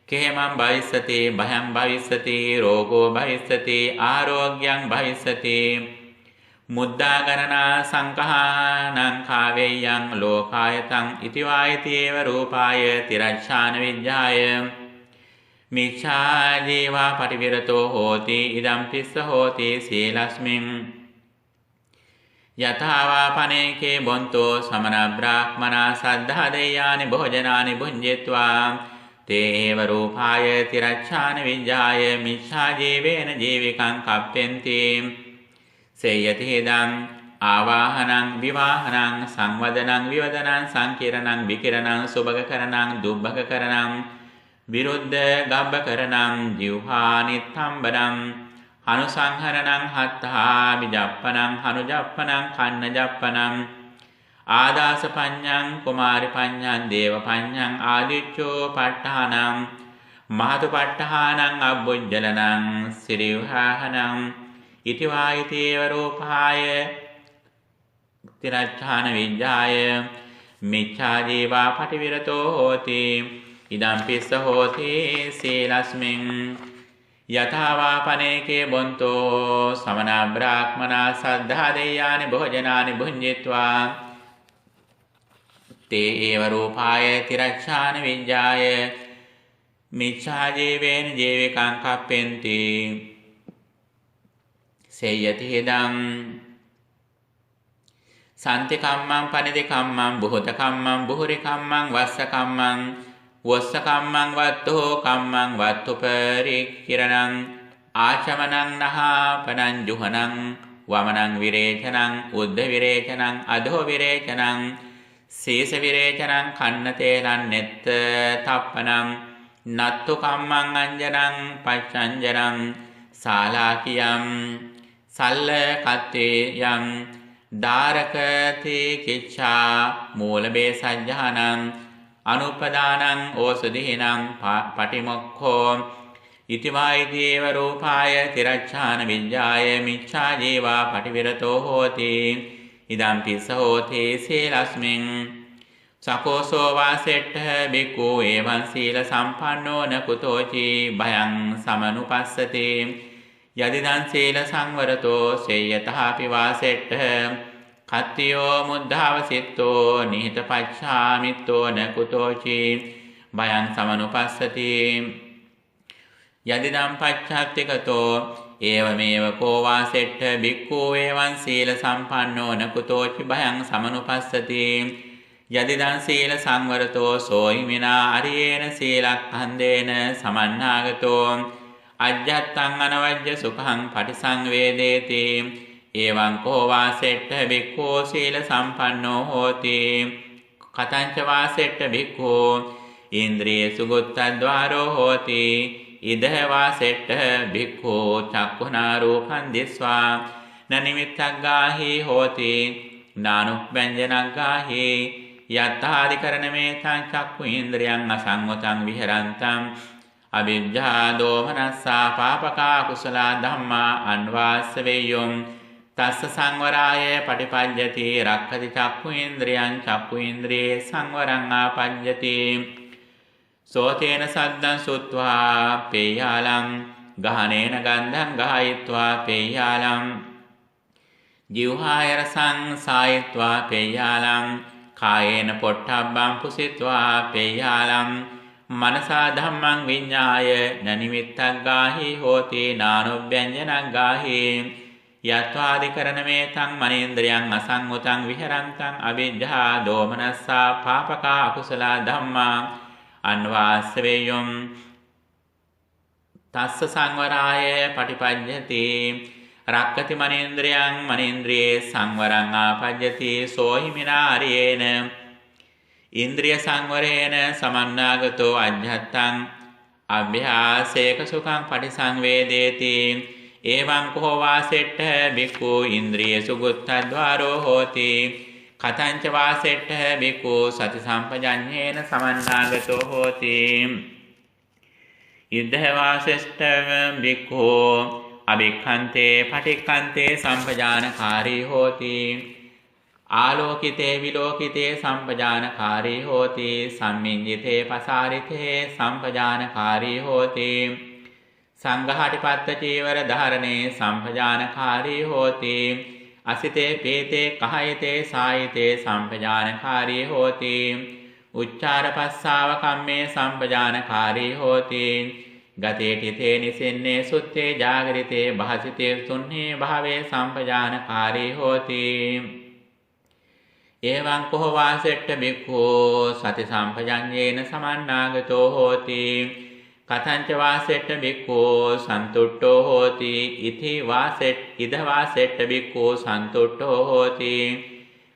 කේමං භවිස්සති භයං භවිස්සති රෝගෝ භවිස්සති ආරෝග්‍යං භවිස්සති මුද්දා ගණනා සංඛානං කාවේයං ලෝකායතං ඉති වායිති ඒව රූපාය තිරච්ඡාන විඤ්ඤාය මිච්ඡා ජීවා පටිවිරතෝ හෝති ඉදම් පිස්ස හෝති සීලස්මින් යථාවාපනේකේ බොන්තෝ සමන බ්‍රාහ්මනා සද්ධා දෙයානි භෝජනානි භුඤ්ජිත්වා තේව රූපාය තිරච්ඡාන විඤ්ඤාය මිච්ඡා ජීවේන ජීවිකං කප්පෙන්ති සේයති හිදං ආවාහනං විවාහනං සංවදනං විවදනං සංකිරණං විකිරණං සුභගකරණං දුබ්බකරණං විරුද්ධ ගබ්බකරණං ජිව්හානිත්තම්බරං අනුසංහරණං හත්තා විජප්පනං හනුජප්පනං කන්නජප්පනං ආදාස පඤ්ඤං කුමාරි පඤ්ඤං දේව පඤ්ඤං ආදිච්චෝ ප ဋ ාණං මහතු ප ဋ ාණං අබ්බුජ්ජලනං සිරිවහනං ඉතිවායිතේව රූපාය තිරච්ඡාන විඤ්ඤාය මිච්ඡා ජීවා පටිවිරතෝ හෝති ඉදම් පිස්ස හෝති සීලස්මින් යථාවාපනේකේ බොන්තෝ සමන බ්‍රාහ්මනා සද්ධා දෙයානි භෝජනානි භුඤ්ජිත්වා තේ ඒව රූපාය තිරච්ඡාන විඤ්ඤාය මිච්ඡා ජීවේන ජීවිකං කප්පෙන්ති සේයති හිදං සන්ති කම්මං පනිදි කම්මං බුහත කම්මං බුහුරි කම්මං වස්ස කම්මං වස්ස කම්මං වත්තෝ කම්මං වත්තුපරිකිරණං ආචමනං නහපනං ජුහනං වමනං විරේචනං උද්ධ විරේචනං අධෝ විරේචනං සීස විරේචනං කන්නතේනං නෙත්ත තප්පනං නත්තු කම්මං අංජනං පච්චංජනං සාලාකියම් සල්ල කත්තේයම් දාරකති කිච්ඡා මූලබේ සජ්ජානං අනුපදානං ඕසදීනං පටිමොක්ඛෝ ඉතිවායිදීව රූපාය තිරච්ඡාන විඤ්ඤාය මිච්ඡා ජීවා පටිවිරතෝ හෝති ඉදම් පිස්ස හෝති සීලස්මින් සකෝසෝ වාසෙට්ඨ බික්ඛු එවං සීල සම්පන්නෝ නකුතෝචි භයං සමනුපස්සති යදිදං සීල සංවරතෝ සේයතහපි වාසෙට්ඨ කත්තියෝ මුද්ධාවසිත්තෝ නිහිත පච්ඡාමිත්තෝ නකුතෝචි භයං සමනුපස්සති යදිදං පච්ඡාත්තිකතෝ ඒවමේව කෝ වාසෙට්ඨ බික්ඛු එවං සීල සම්පන්නෝ නකුතෝචි භයං සමනුපස්සති යදිදං සීල සංවරතෝ සෝහිමිනා අරියේන සීලක්ඛන්දේන සමන්නාගතෝ අජ්ජත්තං අනවජ්ජ සුඛං පටිසංවේදේති එවං කෝ වාසෙට්ඨ බික්ඛු සීල සම්පන්නෝ හෝති කතංච වාසෙට්ඨ බික්ඛු ඉන්ද්‍රිය සුගතද්වාරෝ හෝති ඉදහ වාසෙට්ඨ බික්ඛු චක්ඛුනා රූපං දිස්වා නනිමිත්තං ගාහි හෝති නානුප්පඤ්ඤනං ගාහි යත්තාදිකරණමේතං චක්ඛු ඉන්ද්‍රියං අසංවතං විහරන්තං අවිජ්ජා දෝමනස්සා පාපකා කුසලා ධම්මා අන්වාස්සවේයොම් තස්ස සංවරාය පටිපඤ්ඤති රක්ඛති චක්ඛු ඉන්ද්‍රියං චක්ඛු ඉන්ද්‍රියේ සංවරං ආපඤ්ඤති සෝතේන සද්දං සුත්වා පේයාලං ගහනේන ගන්ධං ගායත්වා පේයාලං ජීවහාය රසං සායත්වා පේයාලං කායේන පොට්ටබ්බං පුසිත්වා පේයාලං මනසා ධම්මං විඤ්ඤාය නනිමිත්තං ගාහි හෝති නානුභ්‍යංජනං ගාහි යත්වාදිකරණමේතං මනේන්ද්‍රයන් අසංගතං විහරන්තං අවිජ්ජා දෝමනස්සා පාපකා අකුසලා ධම්මා අන්වාස්සවේයොම් තස්ස සංවරාය පටිපඤ්ඤති රක්කති මනේන්ද්‍රයන් මනේන්ද්‍රියේ සංවරං ආපජ්ජති සෝහිමිනා අරියේන ඉන්ද්‍රිය සංවරේන සමන්නාගතෝ අජ්ජත්තං අභ්‍යාසේක සුඛං පටිසංවේදේති එවං කෝ වාසෙට්ඨ බික්ඛු ඉන්ද්‍රිය සුගතද්වාරෝ හෝති කතංච වාසෙට්ඨ බික්ඛු සති සම්පජඤ්ඤේන සමන්නාගතෝ හෝති ඉද්ධ වාසෙට්ඨ බික්ඛු අභික්ඛන්තේ පටික්ඛන්තේ සම්පජානකාරී හෝති ආලෝකිතේ විලෝකිතේ සම්පජානකාරී හෝති සම්මිඤ්ඤිතේ පසාරිතේ සම්පජානකාරී හෝති සංඝාටිපත්ත චීවර ධාරණේ සම්පජානකාරී හෝති අසිතේ පීතේ කහයිතේ සායිතේ සම්පජානකාරී හෝති උච්චාර පස්සාව කම්මේ සම්පජානකාරී හෝති ගතේ තිතේ නිසින්නේ සුත්තේ ජාගරිතේ භාසිතේ තුන්හි භාවේ සම්පජානකාරී හෝති එවං කෝ වාසෙට්ඨ බික්ඛු සති සම්පජඤ්ඤේන සමන්නාගතෝ හෝති කතංච වාසෙට්ට බික්ඛෝ සන්තුට්ඨෝ හෝති ඉති ඉද වාසෙට්ට බික්ඛෝ සන්තුට්ඨෝ හෝති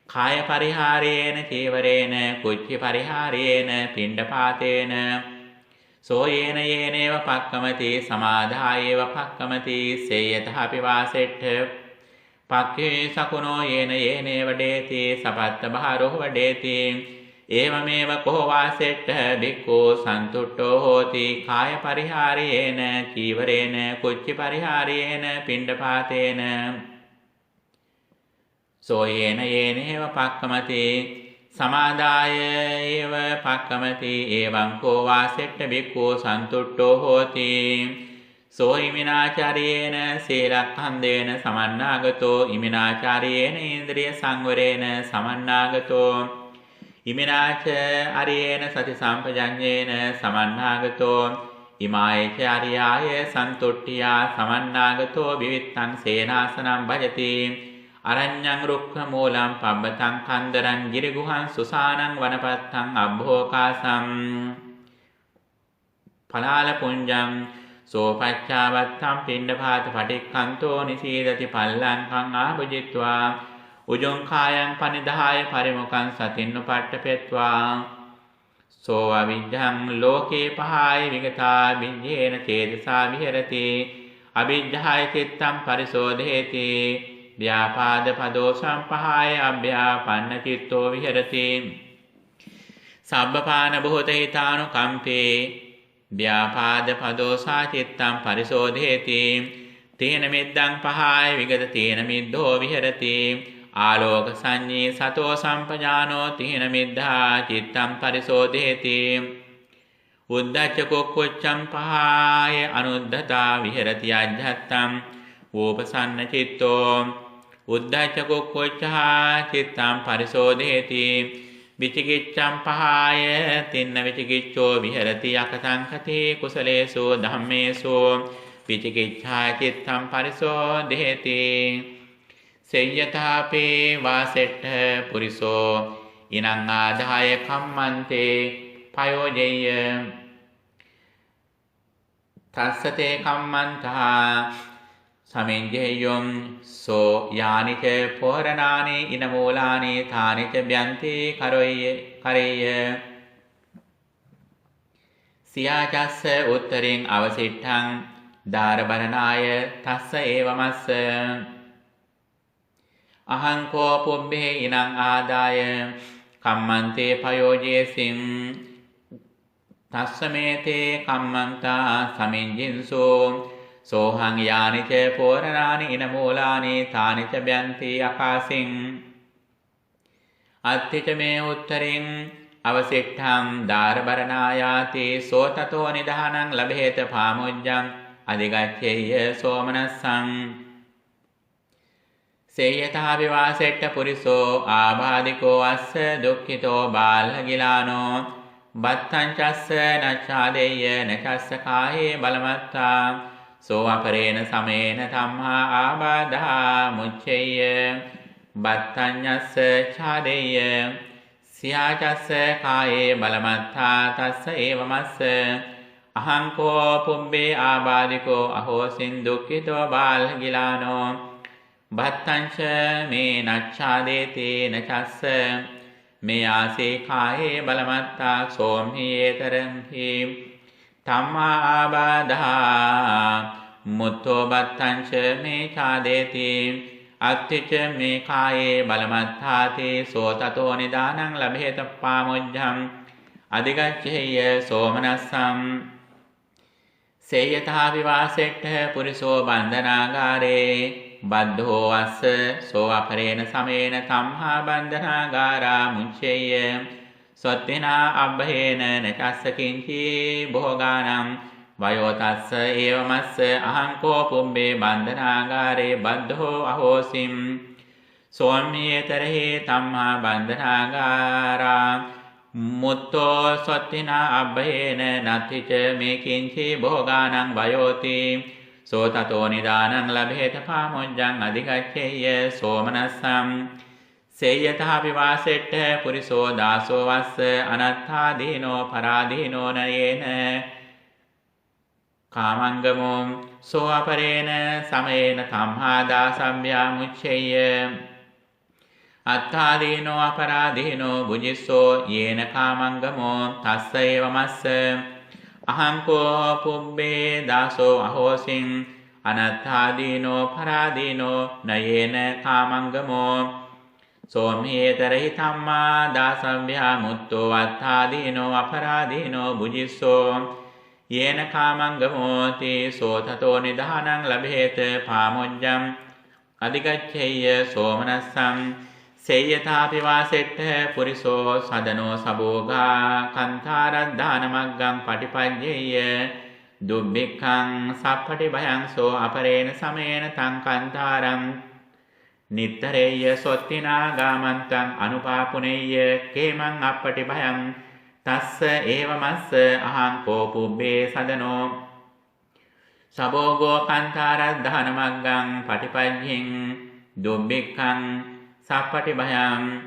කාය පරිහාරේන චීවරේන කුච්චි පරිහාරේන පිණ්ඩපාතේන සෝ යේන යේනේව පක්කමති සමාදායේව පක්කමති සේයතහපි වාසෙට්ඨ පක්ඛේ සකුණෝ යේන යේනේව ඩේති සපත්ත බහරෝ වඩේති ඒවමේව කෝ වාසෙට්ඨ බික්ඛෝ සන්තුට්ඨෝ හෝති කාය පරිහාරේන චීවරේන කුච්චි පරිහාරේන පිණ්ඩපාතේන සෝ යේන යේනේව පක්කමති සමාදාය ඒව පක්කමති එවං කෝ වාසෙට්ඨ බික්ඛෝ සන්තුට්ඨෝ හෝති සෝ ඉමිනාචාරයේන සීලක්ඛන්දේන සමන්නාගතෝ ඉමිනාචාරයේන ඉන්ද්‍රිය සංවරේන සමන්නාගතෝ ඉමිනාච අරියේන සති සම්පජඤ්ඤේන සමන්නාගතෝ ඉමායච අරියාය සන්තුට්ඨියා සමන්නාගතෝ විවිත්තං සේනාසනං භජති අරඤ්ඤං රුක්ඛ මූලං පබ්බතං කන්දරං ගිරිගුහං සුසානං වනපත්තං අබ්භෝකාසං පලාල පුඤ්ජං සෝපච්චාවත්තං පිණ්ඩපාත පටික්ඛන්තෝ නිසීදති පල්ලංකං ආභුජිත්වා උජුං කායං පනිදාය පරිමුඛං සතින්නුපට්ඨපෙත්වා සෝ අවිජ්ජං ලෝකේ පහාය විගතා විඤ්ඤේන චේතසා විහෙරති අවිජ්ජාය චිත්තං පරිසෝධේති ව්‍යාපාද පදෝ සම්පහාය අභ්‍යාපන්න චිත්තෝ විහෙරති සබ්බපාන භූත හිතානුකම්පේ ව්‍යාපාද පදෝ සාචිත්තං පරිසෝධේති තේන මිද්දං පහාය විගත තේන මිද්දෝ විහෙරති ආලෝක සංඤී සතෝ සම්පජානෝ තේන මිද්ධා චිත්තං පරිසෝධේති උද්ධච්ච කුක්කුච්ඡං පහාය අනුද්ධතා විහෙරති අජ්ජත්තං ඕපසන්න චිත්තෝ උද්ධච්ච කුක්කුච්ඡා චිත්තං පරිසෝධේති විචිකිච්ඡං පහාය තින්න විචිකිච්ඡෝ විහෙරති අකතං කතේ කුසලේසු ධම්මේසු විචිකිච්ඡා චිත්තං පරිසෝධේති සේයතාපේ වාසෙට්ඨ පුරිසෝ ඉනං ආදාය කම්මන්තේ පයෝජෙය්‍ය තස්සතේ කම්මන්තා සමිඤ්ඤේයොම් සෝ යානිච පෝරණානි ඉනමූලානි තානිච බ්‍යන්ති කරේය සියාචස්ස උත්තරින් අවසිට්ඨං දාරබරණාය තස්ස ඒවමස්ස අහං කෝ පුබ්බේ ඉනං ආදාය කම්මන්තේ පයෝජේසින් තස්සමේතේ කම්මන්තා සමිඤ්ඤින්සෝ සෝහං යානිච පෝරණානි ඉනමූලානි තානිච බ්‍යන්ති අකාසින් අත්ථිච මේ උත්තරින් අවසිට්ඨං දාරබරණායාති සෝතතෝ නිධානං ලබේත පාමුජ්ජං අධිගච්ඡේය සෝමනස්සං සේයතා විවාසෙට්ඨ පුරිසෝ ආබාධිකෝ අස්ස දුක්ඛිතෝ බාලගිලානෝ බත්තං චස්ස නච්ඡාදෙය්‍ය නචස්ස කායේ බලමත්තා සෝ අපරේන සමේන ධම්මා ආබාධා මුච්ඡේය බත්තඤ්ඤස්ස ඡාදෙය්‍ය සියාචස්ස කායේ බලමත්තා තස්ස ඒවමස්ස අහං කෝ පුබ්බේ ආබාධිකෝ අහෝසින් දුක්ඛිතෝ බාලගිලානෝ බත්තංච මේ නච්ඡාදේති නචස්ස මේ ආසේ කායේ බලමත්තා සෝම්හි ඒතරං හි ධම්මා ආබාධා මුත්තෝ බත්තංච මේ ඡාදේති අත්ථිච මේ කායේ බලමත්තාති සෝතතෝ නිදානං ලබේත පාමුජ්ජං අධිගච්ඡේය සෝමනස්සං සේයතා විවාසෙට්ඨ පුරිසෝ බන්ධනාගාරේ බද්ධෝ අස්ස සෝ අපරේන සමේන තම්හා බන්ධනාගාරා මුච්ඡේය සොත්තිනා අබ්බහේන නචස්ස කිංචි භෝගානම් වයෝ තස්ස ඒවමස්ස අහං කෝ පුම්බේ බන්ධනාගාරේ බද්ධෝ අහෝසිම් සෝම්‍යේතරහි තම්හා බන්ධනාගාරා මුත්තෝ සොත්තිනා අබ්බහේන නත්ථිච මේ කිංචි භෝගානම් වයෝති සෝ තතෝ නිදානං ලබේත පාමුජ්ජං අධිගච්ඡේය සෝමනස්සං සේයතා විවාසෙට්ඨ පුරිසෝ දාසෝ වස්ස අනත්ථාදීනෝ පරාදීනෝ නයේන කාමංගමෝ සෝ අපරේන සමේන කම්හාදාසම්භ්‍යාමුච්චේය අත්ථාදීනෝ අපරාදීනෝ බුජිස්සෝ යේන කාමංගමෝ තස්ස ඒවමස්ස අහංකෝ පුබ්බේ දාසෝ අහෝසින් අනත්ථාදීනෝ පරාදීනෝ නයේන කාමංගමෝ සෝමේතරහි ධම්මා දාසම්භ්‍යාමුත්තෝ අත්ථාදීනෝ අපරාදීනෝ බුජිස්සෝ යේන කාමංගමෝති සෝතතෝ නිධානං ලභේත පාමොජ්ජං අධිගච්ඡේය සෝමනස්සං සේයථාපි වාසෙට්ඨ පුරිසෝ සදනෝ සබෝගා කන්තාරද්ධානමග්ගං පටිපජ්ජේය දුබ්බික්ඛං සප්පටි භයං සෝ අපරේන සමේන තං කන්තාරං නිත්තරේය සොත්තිනා ගාමන්තං අනුපාපුනේය කේමං අප්පටි භයං තස්ස ඒවමස්ස අහං කෝ පුබ්බේ සදනෝ සබෝගෝ කන්තාරද්ධානමග්ගං පටිපජ්ජින් දුබ්බික්ඛං සප්පටි භයං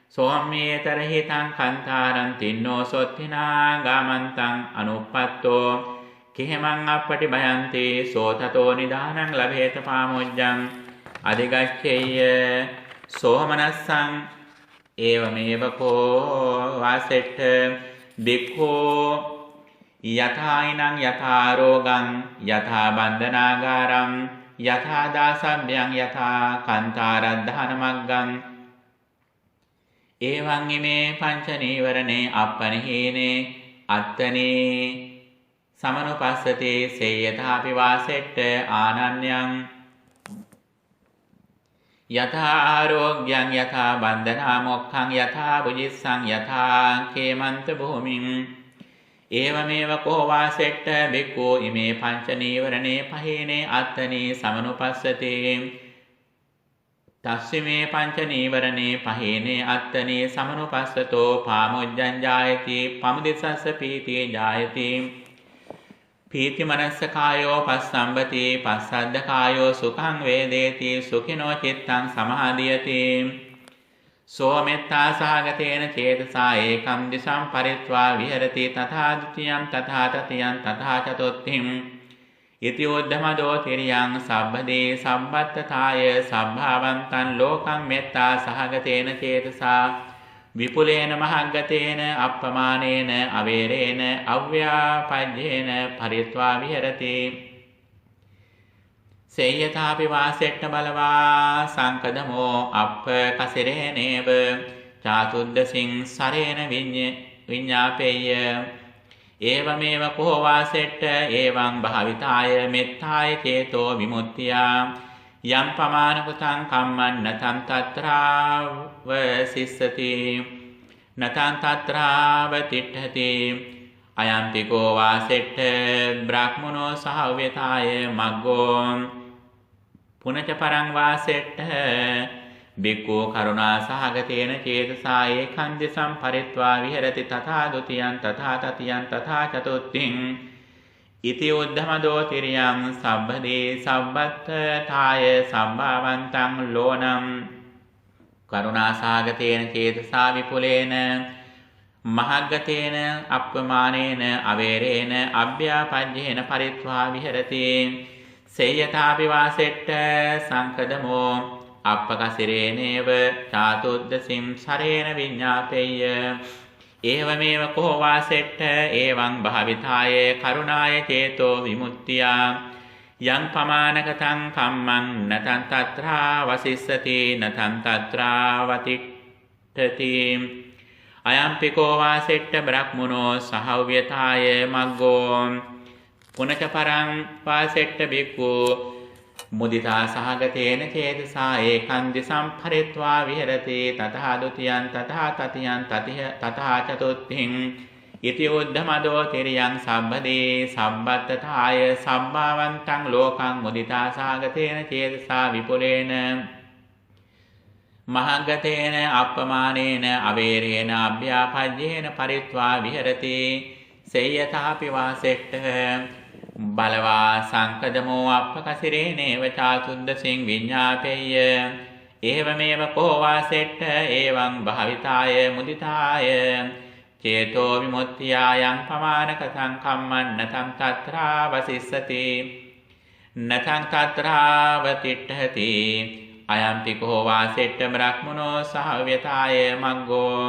සෝම්මේතරහි තං කන්තාරං තින්නෝ සොත්තිනා ගාමන්තං අනුප්පත්තෝ කිහෙමං අප්පටි භයන්ති සෝතතෝ නිදානං ලභේත පාමොජ්ජං අධිගච්ඡේය සෝමනස්සං ඒවමේව කෝ වාසෙට්ඨ බික්ඛෝ යථායිනං යථා රෝගං යථා බන්ධනාගාරං යථා දාසම්භ්‍යං යථා කන්තාරද්ධානමග්ගං එවං ඉමේ පංච නීවරණේ අප්පනිහීනේ අත්තනේ සමනුපස්සතේ සේයථාපි වාසෙට්ඨ ආනන්‍යං යථා ආරෝග්‍යං යථා බන්ධනා මොක්ඛං යථා බුජිස්සං යථා කේමන්ත භූමින් ඒවමේව කෝ වාසෙට්ඨ බික්ඛෝ ඉමේ පංච නීවරණේ පහේනේ අත්තනේ සමනුපස්සතේ තස්සිමේ පංච නීවරණේ පහේනේ අත්තනේ සමනුපස්සතෝ පාමොජ්ජං ජායති පමුදිසස්ස පීති ජායති පීති මනස්ස කායෝ පස්සම්බති පස්සද්ද කායෝ සුඛං වේදේති සුඛිනෝ චිත්තං සමාධියති සෝමෙත්තා සහගතේන චේතසා ඒකම් දිසං පරිත්වා විහෙරති තථා ဒ ුතියං තථා තතියං තථා චතුත්ථිම් ඉති උද්ධමදෝ තිරියං සබ්බදී සම්බත්තතාය සම්භාවන්තං ලෝකං මෙත්තා සහගතේන චේතසා විපුලේන මහග්ගතේන අප්පමානේන අවේරේන අව්‍යාපජ්ජේන පරිත්වා විහෙරති සේයථාපි වාසෙට්ඨ බලවා සංකදමෝ අප්ප කසිරේනේව චාතුද්දසින් සරේන විඤ්ඤාපේය ඒවමේව කෝ වාසෙට්ඨ ඒවං භාවිතාය මෙත්තාය චේතෝ විමුක්තියා යම් පමානකුතං කම්මං නතං තත්‍රාව සිස්සති නතං තත්‍රාව තිට්ඨති අයම්පි කෝ වාසෙට්ඨ බ්‍රාහ්මනෝ සහව්‍යතාය මග්ගෝ පුනච පරං වාසෙට්ඨ බික්ඛු කරුණා සහගතේන චේතසා ඒකං දිසං පරිත්වා විහෙරති තථා ဒ ුතියං තථා තතියං තථා චතුත්ථිං ඉති උද්ධමදෝ තිරියං සබ්බදී සබ්බත්ථාය සම්භාවන්තං ලෝණං කරුණාසාගතේන චේතසා විපුලේන මහග්ගතේන අප්පමානේන අවේරේන අභ්‍යාපජ්ජේන පරිත්වා විහෙරති සේයථාපි වාසෙට්ඨ සංකදමෝ අප්පකසිරේනේව චාතුද්දසින් සරේන විඤ්ඤාපේය ඒවමේව කෝ වාසෙට්ඨ ඒවං භාවිතාය කරුණාය චේතෝ විමුක්තියා යං පමානකතං කම්මං නතං තත්‍රා වසිස්සති නතං තත්‍රා වතිට්ඨති අයම්පි කෝ වාසෙට්ඨ බ්‍රහ්මනෝ සහව්‍යතාය මග්ගෝ පුනච පරං වාසෙට්ඨ බික්ඛු මුදිතා සහගතේන චේතසා ඒකං දිසං පරිත්වා විහෙරති තථා ဒ ුතියං තථා තතියං තථා චතුත්ථිං ඉති උද්ධමදෝ තිරියං සබ්බදී සම්බත්තතාය සම්භාවන්තං ලෝකං මුදිතා සහගතේන චේතසා විපුලේන මහග්ගතේන අප්පමානේන අවේරේන අභ්‍යාපජ්ජේන පරිත්වා විහෙරති සේයථාපි වාසෙට්ඨ බලවා සංකදමෝ අප්පකසිරේනේව චාතුද්දසින් විඤ්ඤාපේය ඒවමේව කෝ වාසෙට්ඨ ඒවං භාවිතාය මුදිතාය චේතෝ විමුක්තියායං පමානකතං කම්මං නතං තත්‍රා වසිස්සති නතං තත්‍රා වතිට්ඨති අයම්පි කෝ වාසෙට්ඨ බ්‍රහ්මනෝ සහව්‍යතාය මග්ගෝ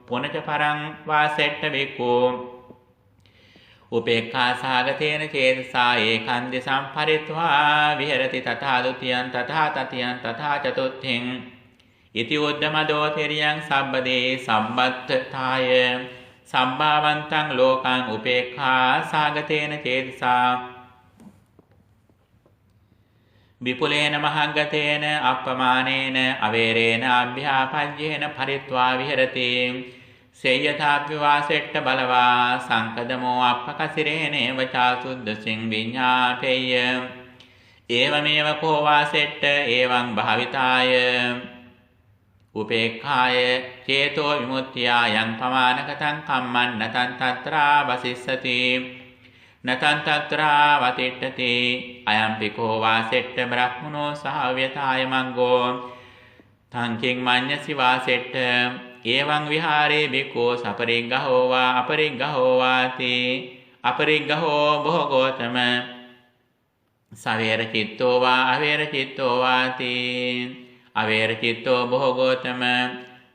පුනච පරං වාසෙට්ඨ බික්ඛෝ උපේක්ඛා සාගතේන චේතසා ඒකන්දි සම්පරිත්වා විහෙරති තථා ဒ ුතියං තථා තතියං තථා චතුත්ථින් ඉති උද්ධමදෝ තෙරියං සබ්බදේ සම්බත්තතාය සම්භාවන්තං ලෝකං උපේක්ඛා සාගතේන චේතසා විපුලේන මහග්ගතේන අප්පමානේන අවේරේන අභ්‍යාපජ්ජේන පරිත්වා විහෙරති සේයථාපි වාසෙට්ඨ බලවා සංකදමෝ අප්පකසිරේනේව චාසුද්දසින් විඤ්ඤාපේය ඒවමේව කෝ වාසෙට්ඨ එවං භාවිතාය උපේක්ඛාය චේතෝ විමුක්තියායං පමානකතං කම්මං නතං තත්‍රා වසිස්සති නතං තත්‍රා වතිට්ඨති අයම්පි කෝ වාසෙට්ඨ බ්‍රහ්මනෝ සහව්‍යතාය මග්ගෝ තං කිං මඤ්ඤසි වාසෙට්ඨ එවං විහාරේ බිකෝ සපරිග්ගහෝ වා අපරිග්ගහෝ වාති අපරිග්ගහෝ භෝගෝතම සවේර චිත්තෝ වා අවේර චිත්තෝ වාති අවේර චිත්තෝ භෝගෝතම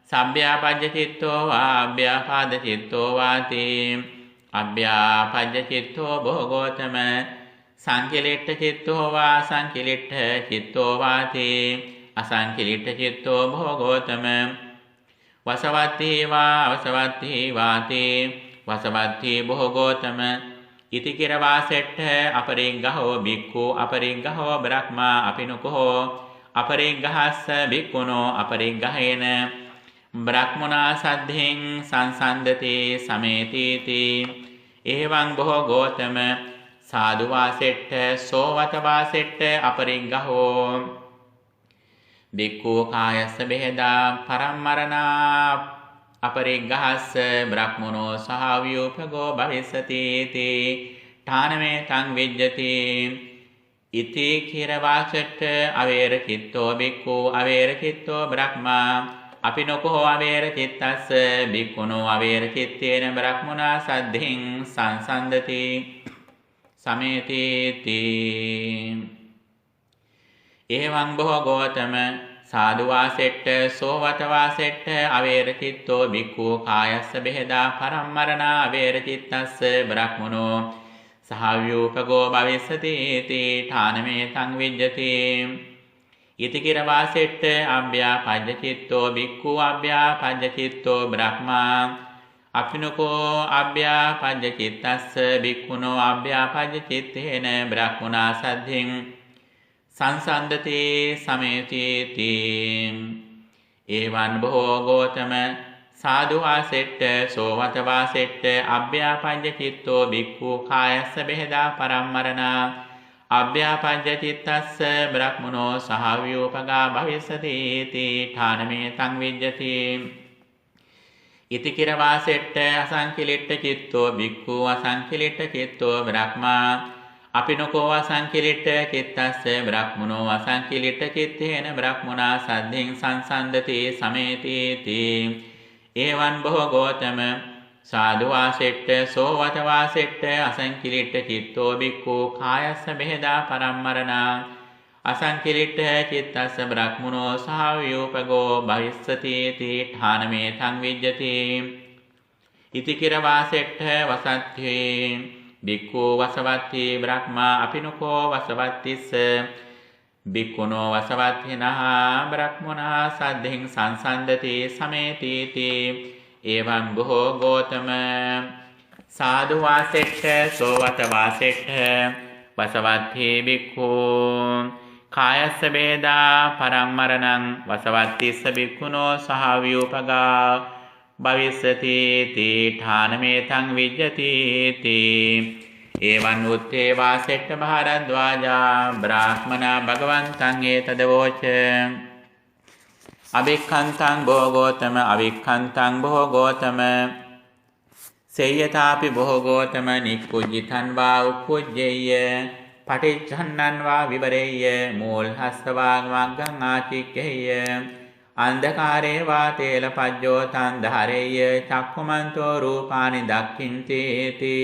සම්භ්‍යාපජ්ජ චිත්තෝ වා අභ්‍යාපාද චිත්තෝ වාති අභ්‍යාපජ්ජ චිත්තෝ භෝගෝතම සංකිලිට්ඨ චිත්තෝ වා සංකිලිට්ඨ චිත්තෝ වාති අසංකිලිට්ඨ චිත්තෝ භෝගෝතම වසවත්ති වා අවසවත්ති වාති වසවත්ති භෝගෝතම ඉති කිර වාසෙට්ඨ අපරිග්ගහෝ බික්ඛු අපරිග්ගහෝ බ්‍රහ්මා අපිනුකෝ අපරිග්ගහස්ස බික්ඛුනෝ අපරිග්ගහේන බ්‍රහ්මනා සද්ධින් සංසන්දති සමේතිති එවං භෝගෝතම සාදු වාසෙට්ඨ සෝවත වාසෙට්ඨ අපරිග්ගහෝ බික්ඛු කායස්ස බෙහෙදා පරම්මරණා අපරිග්ගහස්ස බ්‍රහ්මනෝ සහව්‍යූපගෝ භවිස්සති තී ඨානමේ තං විජ්ජති ඉති කිර වාසෙට්ඨ අවේර චිත්තෝ බික්ඛු අවේර චිත්තෝ බ්‍රහ්මා අපිනකෝ අවේර චිත්තස්ස බික්ඛුනෝ අවේර චිත්තේන බ්‍රහ්මනා සද්ධින් සංසන්දති සමේතිති එවං භෝගෝතම සාදු වාසෙට්ඨ සෝවත වාසෙට්ඨ අවේර චිත්තෝ බික්ඛු කායස්ස බෙහෙදා පරම්මරණා අවේර චිත්තස්ස බ්‍රහ්මනෝ සහව්‍යූපගෝ භවිස්සති තී ඨානමේ තං විජ්ජති ඉති කිර වාසෙට්ඨ අභ්‍යාපජ්ජ චිත්තෝ බික්ඛු අභ්‍යාපජ්ජ චිත්තෝ බ්‍රහ්මා අපිනකෝ අභ්‍යාපජ්ජ චිත්තස්ස බික්ඛුනෝ අභ්‍යාපජ්ජ චිත්තේන බ්‍රහ්මනා සද්ධින් සංසන්දති සමේතිති එවං භෝගෝතම සාදු වාසෙට්ඨ සෝවත වාසෙට්ඨ අභ්‍යාපජ්ජ චිත්තෝ බික්ඛු කායස්ස බෙහෙදා පරම්මරණා අභ්‍යාපජ්ජ චිත්තස්ස බ්‍රහ්මනෝ සහව්‍යූපගා භවිස්සති තී ඨානමේ තං විජ්ජති ඉති කිර වාසෙට්ඨ අසංකිලිට්ඨ චිත්තෝ බික්ඛු අසංකිලිට්ඨ චිත්තෝ බ්‍රහ්මා අපිනකෝ අසංකිලිට්ඨ චිත්තස්ස බ්‍රහ්මනෝ අසංකිලිට්ඨ චිත්තේන බ්‍රහ්මනා සද්ධින් සංසන්දති සමේතිති එවං භෝගෝතම සාදු වාසෙට්ඨ සෝවත වාසෙට්ඨ අසංකිලිට්ඨ චිත්තෝ බික්ඛු කායස්ස බෙහෙදා පරම්මරණා අසංකිලිට්ඨ චිත්තස්ස බ්‍රහ්මනෝ සහව්‍යූපගෝ භවිස්සති තී ඨානමේ තං විජ්ජති ඉති කිර වාසෙට්ඨ වසත්ති බික්ඛු වසවත්ති බ්‍රහ්මා අපිනකෝ වසවත්තිස්ස බික්ඛුනෝ වසවත්තිනහ බ්‍රහ්මනා සද්ධින් සංසන්දති සමේතිති එවං භෝගෝතම සාදු වාසෙට්ඨ සෝවත වාසෙට්ඨ වසවත්ති බික්ඛු කායස්ස බේදා පරම්මරණං වසවත්තිස්ස බික්ඛුනෝ සහව්‍යූපගා භවිස්සති තී ඨානමේ තං විජ්ජති තී එවං උත්තේ වාසෙට්ඨ භාරද්වාජා බ්‍රාහ්මනා භගවන්තං ඒතදවෝච අවික්ඛන්තං භෝගෝතම අවික්ඛන්තං භෝගෝතම සේයතාපි භෝගෝතම නික්කුජ්ජිතං වා උක්කුජ්ජේය පටිච්ඡන්නං වා විවරේය මූල්හස්සවාං වග්ගං ආචික්කේය අන්ධකාරේ වාතේල පජ්ජෝතං ධාරේය චක්කුමන්තෝ රූපානි දක්ඛින්තේති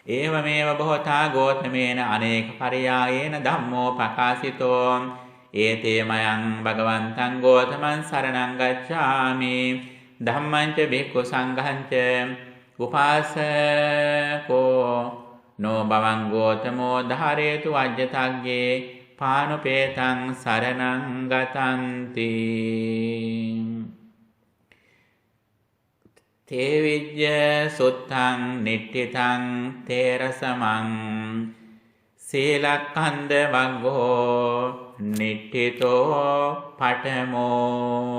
ඒවමේව බොහෝතා ගෝතමේන අනේක පරියායේන ධම්මෝ පකාසිතෝ ඒතේ මයං භගවන්තං ගෝතමං සරණං ගච්ඡාමි ධම්මං ච භික්ඛු සංඝං ච උපාසකෝ නෝ බවං ගෝතමෝ ධාරේතු වජ්ජතග්ගේ පානුපේතං සරණං ගතන්ති තේ විජ්ජ සුත්තං නිට්ඨිතං තේරසමං සීලක්ඛන්ද වග්ගෝ නිට්ඨිතෝ පඨමෝ